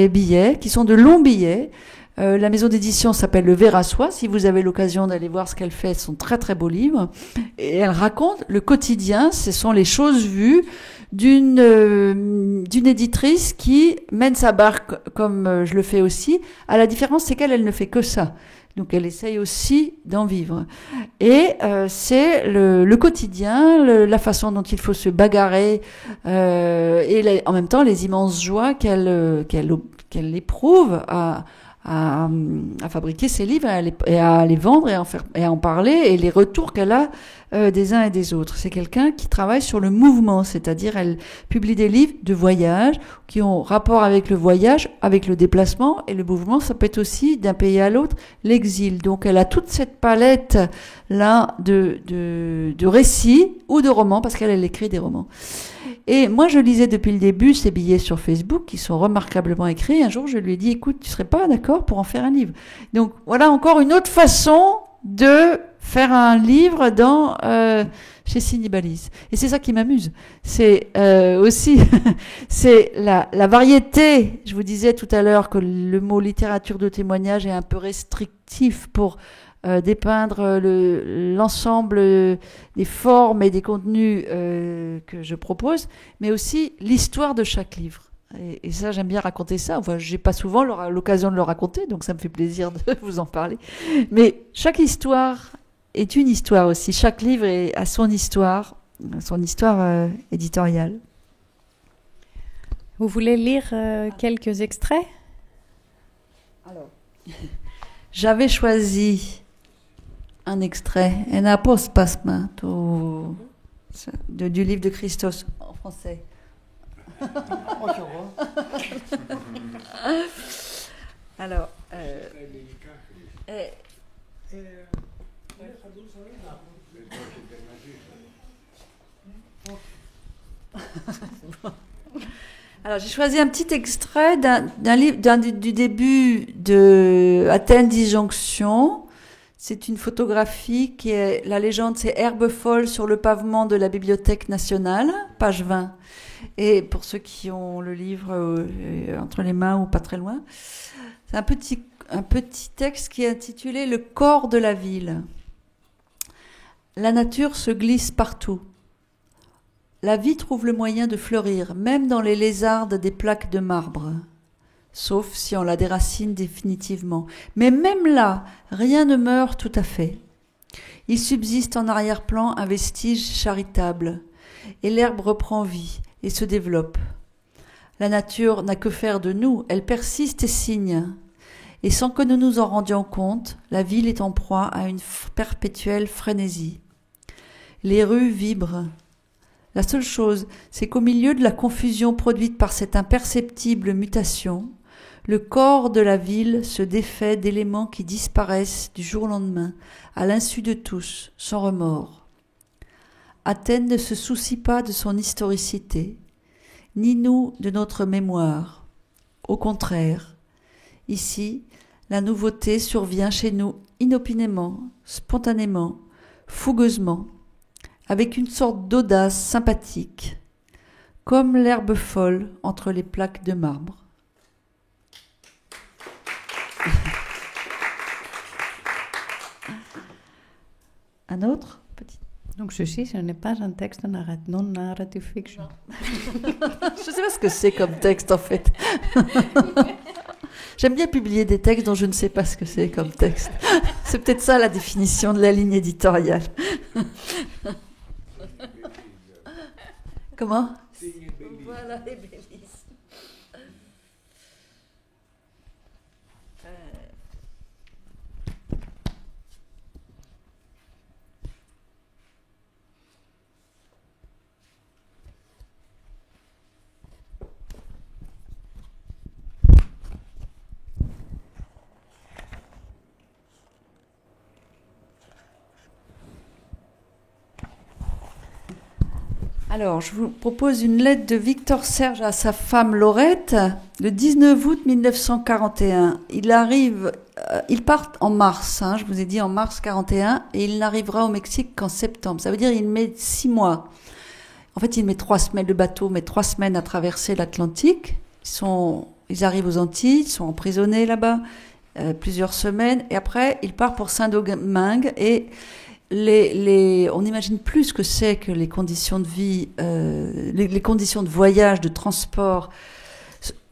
billets, qui sont de longs billets. La maison d'édition s'appelle Le Ver à Soie. Si vous avez l'occasion d'aller voir ce qu'elle fait, ce sont très très beaux livres. Et elle raconte le quotidien, ce sont les choses vues d'une éditrice qui mène sa barque comme je le fais aussi. À la différence, c'est qu'elle ne fait que ça. Donc elle essaye aussi d'en vivre. Et c'est le quotidien, la façon dont il faut se bagarrer, et en même temps les immenses joies qu'elle éprouve à fabriquer ses livres et à les vendre et à en parler, et les retours qu'elle a des uns et des autres. C'est quelqu'un qui travaille sur le mouvement, c'est-à-dire elle publie des livres de voyage qui ont rapport avec le voyage, avec le déplacement, et le mouvement, ça peut être aussi d'un pays à l'autre, l'exil. Donc elle a toute cette palette là de récits ou de romans, parce qu'elle écrit des romans. Et moi, je lisais depuis le début ces billets sur Facebook qui sont remarquablement écrits. Un jour, je lui ai dit, écoute, tu serais pas d'accord pour en faire un livre? Donc, voilà encore une autre façon de faire un livre chez Cinébalise. Et c'est ça qui m'amuse. C'est aussi, c'est la variété. Je vous disais tout à l'heure que le mot littérature de témoignage est un peu restrictif pour dépeindre l'ensemble des formes et des contenus que je propose, mais aussi l'histoire de chaque livre. Et ça, j'aime bien raconter ça. Enfin, j'ai pas souvent l'occasion de le raconter, donc ça me fait plaisir de vous en parler. Mais chaque histoire est une histoire aussi. Chaque livre a son histoire éditoriale. Vous voulez lire quelques extraits? Alors, j'avais choisi un extrait, un apostpasma du livre de Christos en français. Alors, alors j'ai choisi un petit extrait d'un livre du début de Athènes Disjonction. C'est une photographie qui est, la légende, c'est Herbe folle sur le pavement de la Bibliothèque nationale, page 20. Et pour ceux qui ont le livre entre les mains ou pas très loin, c'est un petit texte qui est intitulé « Le corps de la ville ». La nature se glisse partout. La vie trouve le moyen de fleurir, même dans les lézardes des plaques de marbre. Sauf si on la déracine définitivement. Mais même là, rien ne meurt tout à fait. Il subsiste en arrière-plan un vestige charitable, et l'herbe reprend vie et se développe. La nature n'a que faire de nous, elle persiste et signe. Et sans que nous nous en rendions compte, la ville est en proie à une perpétuelle frénésie. Les rues vibrent. La seule chose, c'est qu'au milieu de la confusion produite par cette imperceptible mutation, Le corps de la ville se défait d'éléments qui disparaissent du jour au lendemain, à l'insu de tous, sans remords. Athènes ne se soucie pas de son historicité, ni nous de notre mémoire. Au contraire, ici, la nouveauté survient chez nous inopinément, spontanément, fougueusement, avec une sorte d'audace sympathique, comme l'herbe folle entre les plaques de marbre. Un autre petit. Donc ceci, ce n'est pas un texte non-narrative fiction. Je ne sais pas ce que c'est comme texte en fait. J'aime bien publier des textes dont je ne sais pas ce que c'est comme texte. C'est peut-être ça la définition de la ligne éditoriale. Comment ? Voilà les Bélis. Alors, je vous propose une lettre de Victor Serge à sa femme Laurette, le 19 août 1941. Il part en mars, je vous ai dit en mars 41, et il n'arrivera au Mexique qu'en septembre. Ça veut dire qu'il met 6 mois. En fait, il met 3 semaines, le bateau met 3 semaines à traverser l'Atlantique. Ils arrivent aux Antilles, ils sont emprisonnés là-bas plusieurs semaines, et après, il part pour Saint-Domingue, et on n'imagine plus ce que c'est que les conditions de vie, les conditions de voyage, de transport,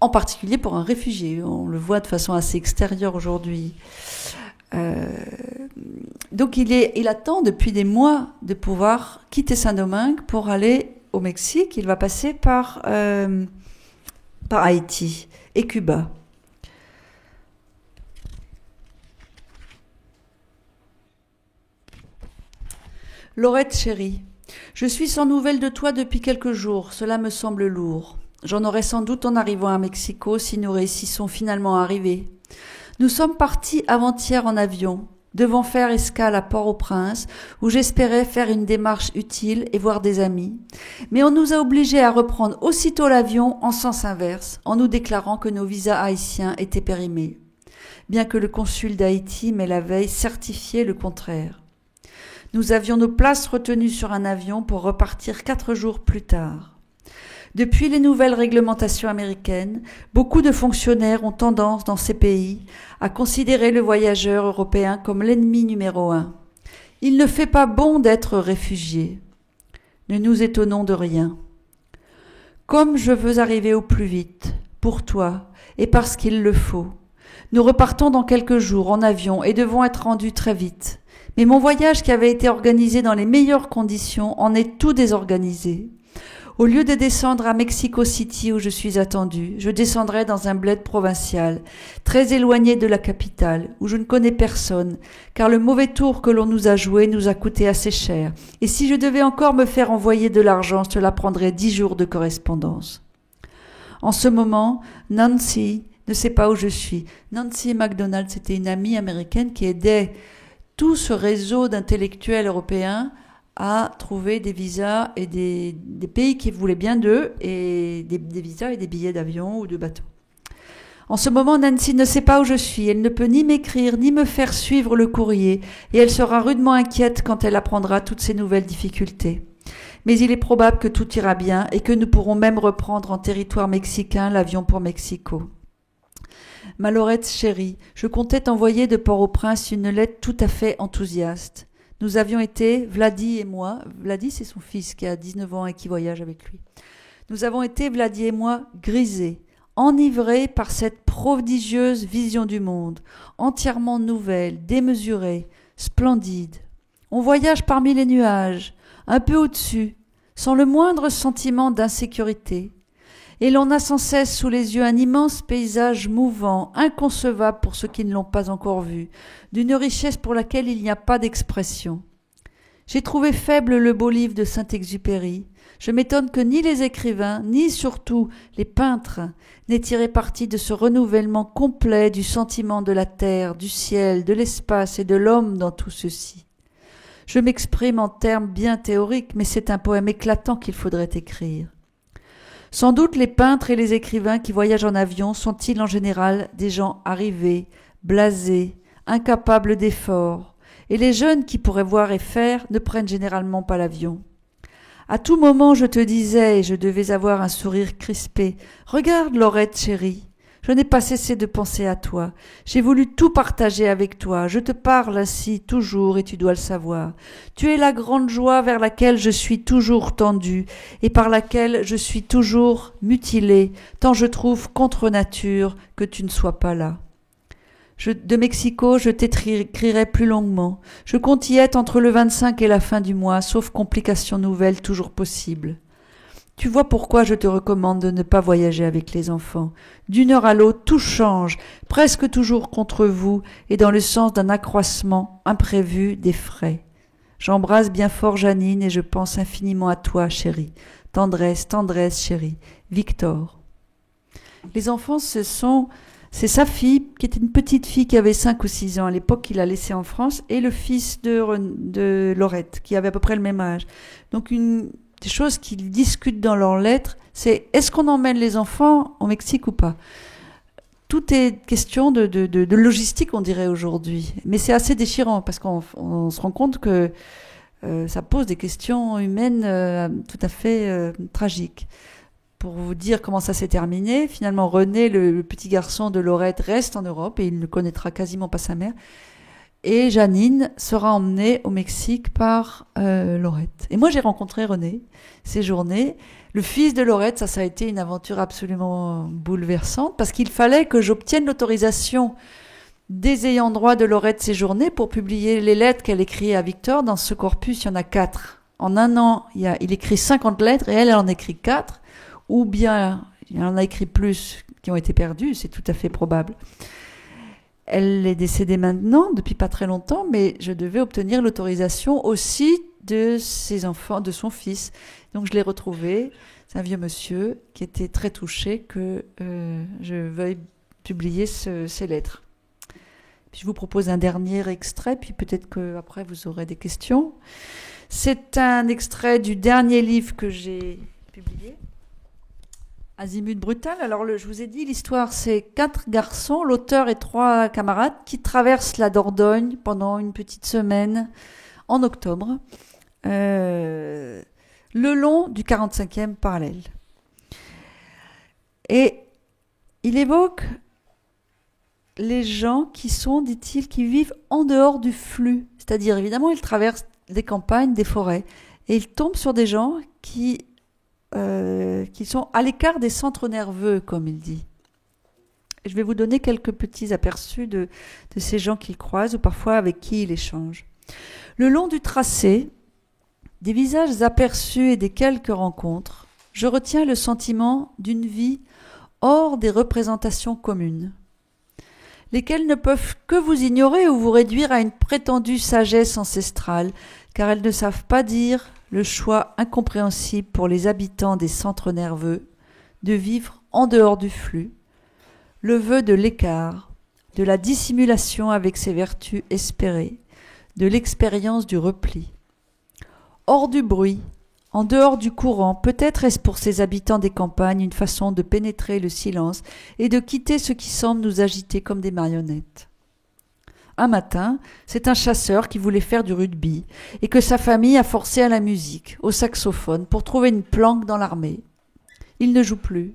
en particulier pour un réfugié. On le voit de façon assez extérieure aujourd'hui. Donc il attend depuis des mois de pouvoir quitter Saint-Domingue pour aller au Mexique. Il va passer par Haïti et Cuba. Laurette chérie, je suis sans nouvelles de toi depuis quelques jours, cela me semble lourd. J'en aurai sans doute en arrivant à Mexico si nous réussissons finalement à arriver. Nous sommes partis avant-hier en avion, devant faire escale à Port-au-Prince, où j'espérais faire une démarche utile et voir des amis. Mais on nous a obligés à reprendre aussitôt l'avion en sens inverse, en nous déclarant que nos visas haïtiens étaient périmés. Bien que le consul d'Haïti m'ait la veille certifié le contraire. Nous avions nos places retenues sur un avion pour repartir 4 jours plus tard. Depuis les nouvelles réglementations américaines, beaucoup de fonctionnaires ont tendance dans ces pays à considérer le voyageur européen comme l'ennemi numéro 1. Il ne fait pas bon d'être réfugié. Ne nous étonnons de rien. Comme je veux arriver au plus vite, pour toi, et parce qu'il le faut. Nous repartons dans quelques jours en avion et devons être rendus très vite. Mais mon voyage qui avait été organisé dans les meilleures conditions en est tout désorganisé. Au lieu de descendre à Mexico City où je suis attendu, je descendrai dans un bled provincial, très éloigné de la capitale, où je ne connais personne, car le mauvais tour que l'on nous a joué nous a coûté assez cher. Et si je devais encore me faire envoyer de l'argent, cela prendrait 10 jours de correspondance. En ce moment, Nancy ne sait pas où je suis. Nancy MacDonald, c'était une amie américaine qui aidait tout ce réseau d'intellectuels européens à trouver des visas et des pays qui voulaient bien d'eux, et des visas et des billets d'avion ou de bateau. En ce moment, Nancy ne sait pas où je suis. Elle ne peut ni m'écrire, ni me faire suivre le courrier, et elle sera rudement inquiète quand elle apprendra toutes ces nouvelles difficultés. Mais il est probable que tout ira bien et que nous pourrons même reprendre en territoire mexicain l'avion pour Mexico. Ma Laurette chérie, je comptais t'envoyer de Port-au-Prince une lettre tout à fait enthousiaste. Nous avions été, Vladi et moi, Vladi c'est son fils qui a 19 ans et qui voyage avec lui. Nous avons été, Vladi et moi, grisés, enivrés par cette prodigieuse vision du monde, entièrement nouvelle, démesurée, splendide. On voyage parmi les nuages, un peu au-dessus, sans le moindre sentiment d'insécurité. Et l'on a sans cesse sous les yeux un immense paysage mouvant, inconcevable pour ceux qui ne l'ont pas encore vu, d'une richesse pour laquelle il n'y a pas d'expression. J'ai trouvé faible le beau livre de Saint-Exupéry. Je m'étonne que ni les écrivains, ni surtout les peintres, n'aient tiré parti de ce renouvellement complet du sentiment de la terre, du ciel, de l'espace et de l'homme dans tout ceci. Je m'exprime en termes bien théoriques, mais c'est un poème éclatant qu'il faudrait écrire. Sans doute les peintres et les écrivains qui voyagent en avion sont-ils en général des gens arrivés, blasés, incapables d'efforts, et les jeunes qui pourraient voir et faire ne prennent généralement pas l'avion. À tout moment je te disais, et je devais avoir un sourire crispé, « Regarde, Laurette chérie, je n'ai pas cessé de penser à toi. J'ai voulu tout partager avec toi. Je te parle ainsi toujours et tu dois le savoir. Tu es la grande joie vers laquelle je suis toujours tendue et par laquelle je suis toujours mutilée, tant je trouve contre nature que tu ne sois pas là. De Mexico, je t'écrirai plus longuement. Je compte y être entre le 25 et la fin du mois, sauf complications nouvelles toujours possibles. Tu vois pourquoi je te recommande de ne pas voyager avec les enfants. D'une heure à l'autre, tout change, presque toujours contre vous et dans le sens d'un accroissement imprévu des frais. J'embrasse bien fort Janine et je pense infiniment à toi, chérie. Tendresse, tendresse, chérie. Victor. Les enfants, c'est sa fille, qui était une petite fille qui avait 5 ou 6 ans à l'époque, qu'il a laissée en France, et le fils de Laurette, qui avait à peu près le même âge. Donc des choses qu'ils discutent dans leurs lettres, c'est est-ce qu'on emmène les enfants au Mexique ou pas? Tout est question de logistique, on dirait aujourd'hui. Mais c'est assez déchirant parce qu'on se rend compte que ça pose des questions humaines tout à fait tragiques. Pour vous dire comment ça s'est terminé, finalement René, le petit garçon de Laurette, reste en Europe et il ne connaîtra quasiment pas sa mère. Et Janine sera emmenée au Mexique par Laurette. Et moi, j'ai rencontré René, séjourné. Le fils de Laurette, ça a été une aventure absolument bouleversante parce qu'il fallait que j'obtienne l'autorisation des ayants droit de Laurette séjourné pour publier les lettres qu'elle écrit à Victor. Dans ce corpus, il y en a 4. En un an, il écrit 50 lettres et elle en écrit 4. Ou bien, il en a écrit plus qui ont été perdues, c'est tout à fait probable. Elle est décédée maintenant, depuis pas très longtemps, mais je devais obtenir l'autorisation aussi de ses enfants, de son fils. Donc je l'ai retrouvé. C'est un vieux monsieur qui était très touché que je veuille publier ces lettres. Puis je vous propose un dernier extrait, puis peut-être qu'après vous aurez des questions. C'est un extrait du dernier livre que j'ai publié. Azimut brutal. Alors, je vous ai dit, l'histoire, c'est 4 garçons, l'auteur et 3 camarades, qui traversent la Dordogne pendant une petite semaine en octobre, le long du 45e parallèle. Et il évoque les gens qui sont, dit-il, qui vivent en dehors du flux. C'est-à-dire, évidemment, ils traversent des campagnes, des forêts, et ils tombent sur des gens qui sont à l'écart des centres nerveux, comme il dit. Et je vais vous donner quelques petits aperçus de ces gens qu'il croise ou parfois avec qui il échange. Le long du tracé, des visages aperçus et des quelques rencontres, je retiens le sentiment d'une vie hors des représentations communes, lesquelles ne peuvent que vous ignorer ou vous réduire à une prétendue sagesse ancestrale, car elles ne savent pas dire le choix incompréhensible pour les habitants des centres nerveux de vivre en dehors du flux, le vœu de l'écart, de la dissimulation avec ses vertus espérées, de l'expérience du repli. Hors du bruit, en dehors du courant, peut-être est-ce pour ces habitants des campagnes une façon de pénétrer le silence et de quitter ce qui semble nous agiter comme des marionnettes. Un matin, c'est un chasseur qui voulait faire du rugby et que sa famille a forcé à la musique, au saxophone, pour trouver une planque dans l'armée. Il ne joue plus.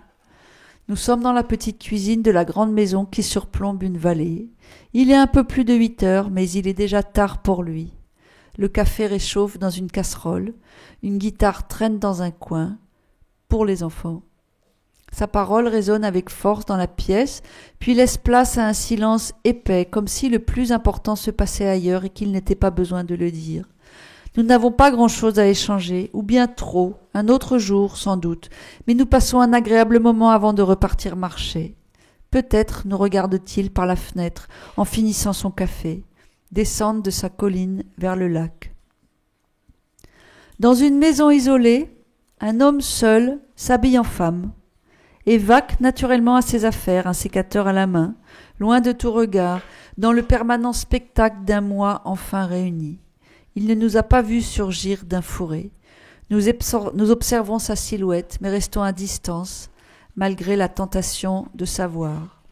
Nous sommes dans la petite cuisine de la grande maison qui surplombe une vallée. Il est un peu plus de 8 heures, mais il est déjà tard pour lui. Le café réchauffe dans une casserole, une guitare traîne dans un coin, pour les enfants. Sa parole résonne avec force dans la pièce, puis laisse place à un silence épais, comme si le plus important se passait ailleurs et qu'il n'était pas besoin de le dire. Nous n'avons pas grand-chose à échanger, ou bien trop, un autre jour sans doute, mais nous passons un agréable moment avant de repartir marcher. Peut-être nous regarde-t-il par la fenêtre, en finissant son café, descendre de sa colline vers le lac. Dans une maison isolée, un homme seul s'habille en femme et vaque naturellement à ses affaires, un sécateur à la main, loin de tout regard, dans le permanent spectacle d'un moi enfin réuni. Il ne nous a pas vus surgir d'un fourré. Nous observons sa silhouette, mais restons à distance, malgré la tentation de savoir.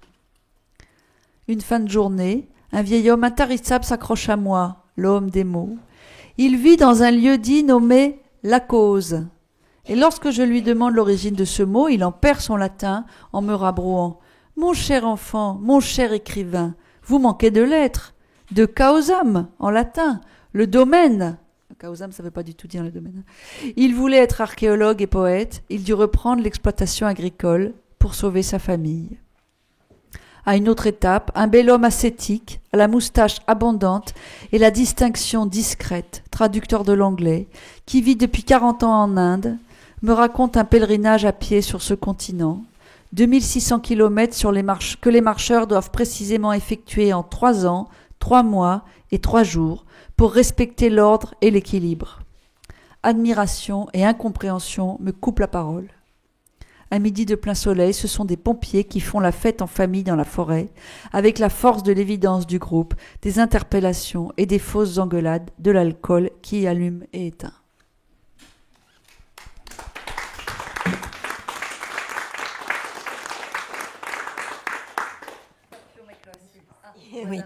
Une fin de journée, un vieil homme intarissable s'accroche à moi, l'homme des mots. Il vit dans un lieu dit nommé « la cause ». Et lorsque je lui demande l'origine de ce mot, il en perd son latin en me rabrouant. « Mon cher enfant, mon cher écrivain, vous manquez de lettres, de causam en latin, le domaine. » Causam, ça ne veut pas du tout dire le domaine. Il voulait être archéologue et poète, il dut reprendre l'exploitation agricole pour sauver sa famille. À une autre étape, un bel homme ascétique, à la moustache abondante et la distinction discrète, traducteur de l'anglais, qui vit depuis 40 ans en Inde, me raconte un pèlerinage à pied sur ce continent, 2600 kilomètres que les marcheurs doivent précisément effectuer en 3 ans, 3 mois et 3 jours pour respecter l'ordre et l'équilibre. Admiration et incompréhension me coupent la parole. À midi de plein soleil, ce sont des pompiers qui font la fête en famille dans la forêt, avec la force de l'évidence du groupe, des interpellations et des fausses engueulades, de l'alcool qui allume et éteint. Oui.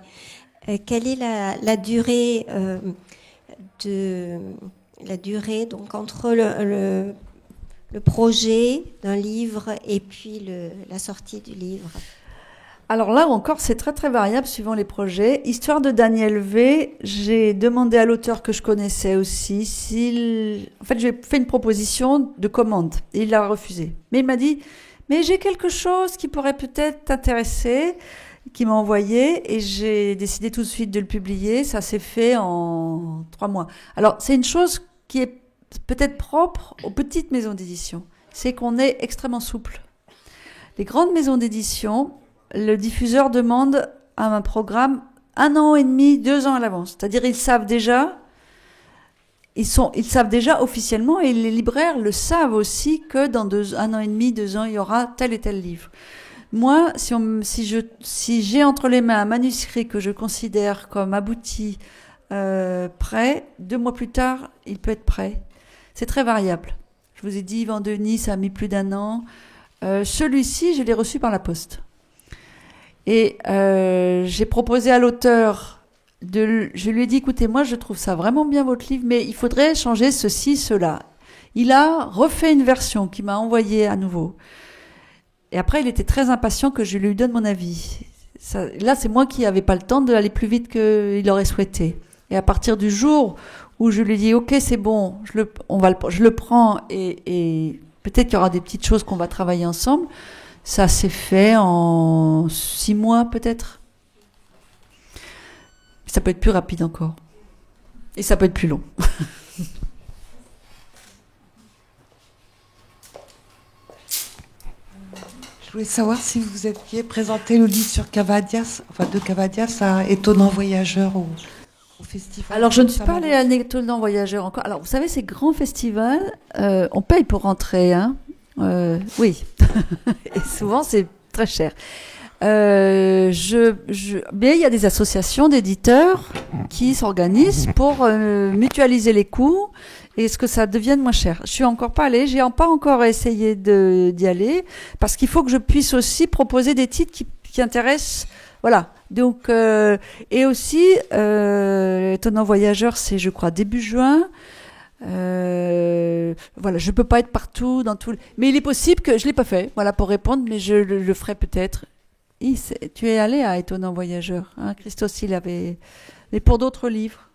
Quelle est la durée donc entre le projet d'un livre et puis la sortie du livre? Alors là encore, c'est très très variable suivant les projets. Histoire de Daniel V, j'ai demandé à l'auteur que je connaissais aussi en fait, j'ai fait une proposition de commande et il l'a refusé. Mais il m'a dit, mais j'ai quelque chose qui pourrait peut-être t'intéresser, qui m'a envoyé et j'ai décidé tout de suite de le publier. Ça s'est fait en 3 mois. Alors, c'est une chose qui est peut-être propre aux petites maisons d'édition. C'est qu'on est extrêmement souple. Les grandes maisons d'édition, le diffuseur demande un programme 1 an et demi, 2 ans à l'avance. C'est-à-dire, ils savent déjà officiellement, et les libraires le savent aussi, que dans 1 an et demi, 2 ans, il y aura tel et tel livre. Moi, si j'ai entre les mains un manuscrit que je considère comme abouti, prêt, 2 mois plus tard, il peut être prêt. C'est très variable. Je vous ai dit, Yvan Denis, ça a mis plus d'1 an. Celui-ci, je l'ai reçu par la poste. Et j'ai proposé à l'auteur, je lui ai dit, écoutez, moi je trouve ça vraiment bien votre livre, mais il faudrait changer ceci, cela. Il a refait une version qu'il m'a envoyée à nouveau. Et après, il était très impatient que je lui donne mon avis. Là, c'est moi qui n'avais pas le temps d'aller plus vite qu'il aurait souhaité. Et à partir du jour où je lui dis, ok, c'est bon, je le prends et peut-être qu'il y aura des petites choses qu'on va travailler ensemble, ça s'est fait en 6 mois peut-être. Ça peut être plus rapide encore. Et ça peut être plus long. Je voulais savoir si vous aviez présenté le livre sur Cavadias, de Cavadias à Étonnant Voyageur au festival. Alors, je ne suis pas allée à Étonnant Voyageur encore. Alors, vous savez, ces grands festivals, on paye pour rentrer, hein. Oui. Et souvent, c'est très cher. Mais il y a des associations d'éditeurs qui s'organisent pour mutualiser les coûts et ce que ça devienne moins cher. Je suis encore pas allée, j'ai pas encore essayé d'y aller parce qu'il faut que je puisse aussi proposer des titres qui intéressent. Voilà. Donc et aussi Étonnant Voyageur, c'est je crois début juin. Voilà, je peux pas être partout dans tout. Mais il est possible que je l'ai pas fait. Voilà pour répondre, mais je le ferai peut-être. Tu es allé à Étonnant Voyageur, hein, Christos, il avait. Mais pour d'autres livres.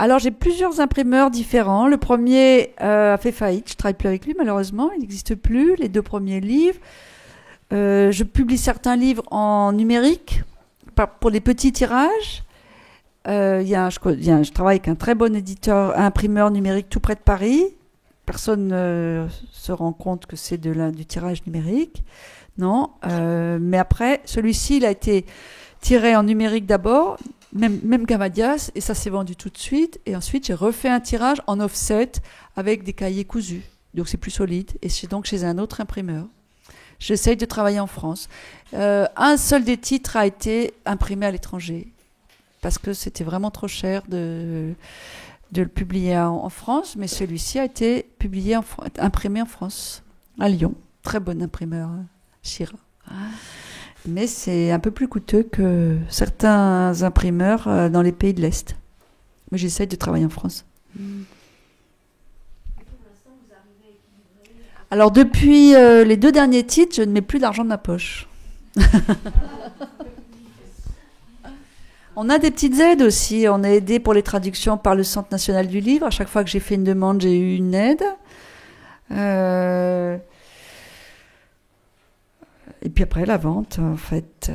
Alors j'ai plusieurs imprimeurs différents. Le premier a fait faillite, je travaille plus avec lui malheureusement, il n'existe plus. Les 2 premiers livres. Je publie certains livres en numérique pour les petits tirages. Je travaille avec un très bon éditeur, un imprimeur numérique tout près de Paris. Personne ne se rend compte que c'est du tirage numérique. Non. Mais après, celui-ci, il a été tiré en numérique d'abord. même Cavadias, et ça s'est vendu tout de suite. Et ensuite, j'ai refait un tirage en offset avec des cahiers cousus. Donc c'est plus solide. Et c'est donc chez un autre imprimeur. J'essaye de travailler en France. Un seul des titres a été imprimé à l'étranger. Parce que c'était vraiment trop cher de le publier en France. Mais celui-ci a été imprimé en France, à Lyon. Très bon imprimeur, Chira. Mais c'est un peu plus coûteux que certains imprimeurs dans les pays de l'Est. Mais j'essaye de travailler en France. Alors depuis les 2 derniers titres, je ne mets plus d'argent de ma poche. On a des petites aides aussi. On est aidé pour les traductions par le Centre national du livre. À chaque fois que j'ai fait une demande, j'ai eu une aide. Et puis après, la vente, en fait.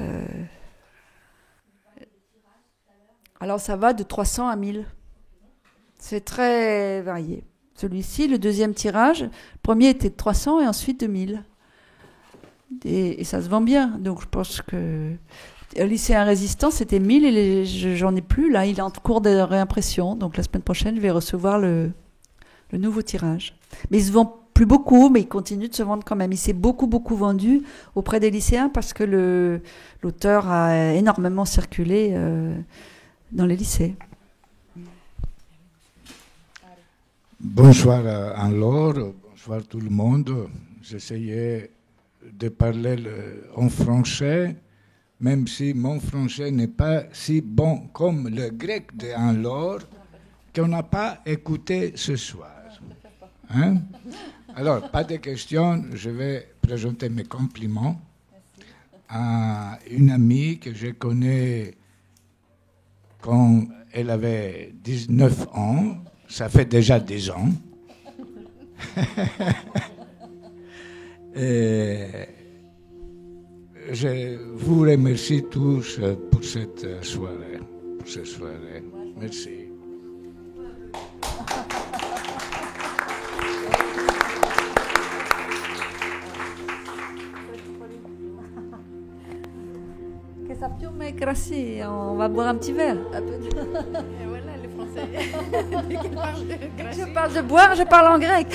Alors, ça va de 300 à 1000. C'est très varié. Celui-ci, le deuxième tirage, le premier était de 300 et ensuite de 1000. Et ça se vend bien. Donc, je pense que... Lycéen résistant, c'était 1000 et j'en ai plus. Là, il est en cours de réimpression. Donc, la semaine prochaine, je vais recevoir le nouveau tirage. Mais il se vend plus beaucoup, mais il continue de se vendre quand même. Il s'est beaucoup vendu auprès des lycéens parce que l'auteur a énormément circulé dans les lycées. Bonsoir Anne-Laure, bonsoir tout le monde. J'essayais de parler en français, même si mon français n'est pas si bon comme le grec de Anne-Laure, qu'on n'a pas écouté ce soir. Hein? Alors, pas de questions, je vais présenter mes compliments à une amie que je connais quand elle avait 19 ans. Ça fait déjà 10 ans. Et je vous remercie tous pour cette soirée. Merci. On va boire un petit verre. Et voilà, les Français. Dès qu'ils parlent de Je parle de boire, je parle en grec.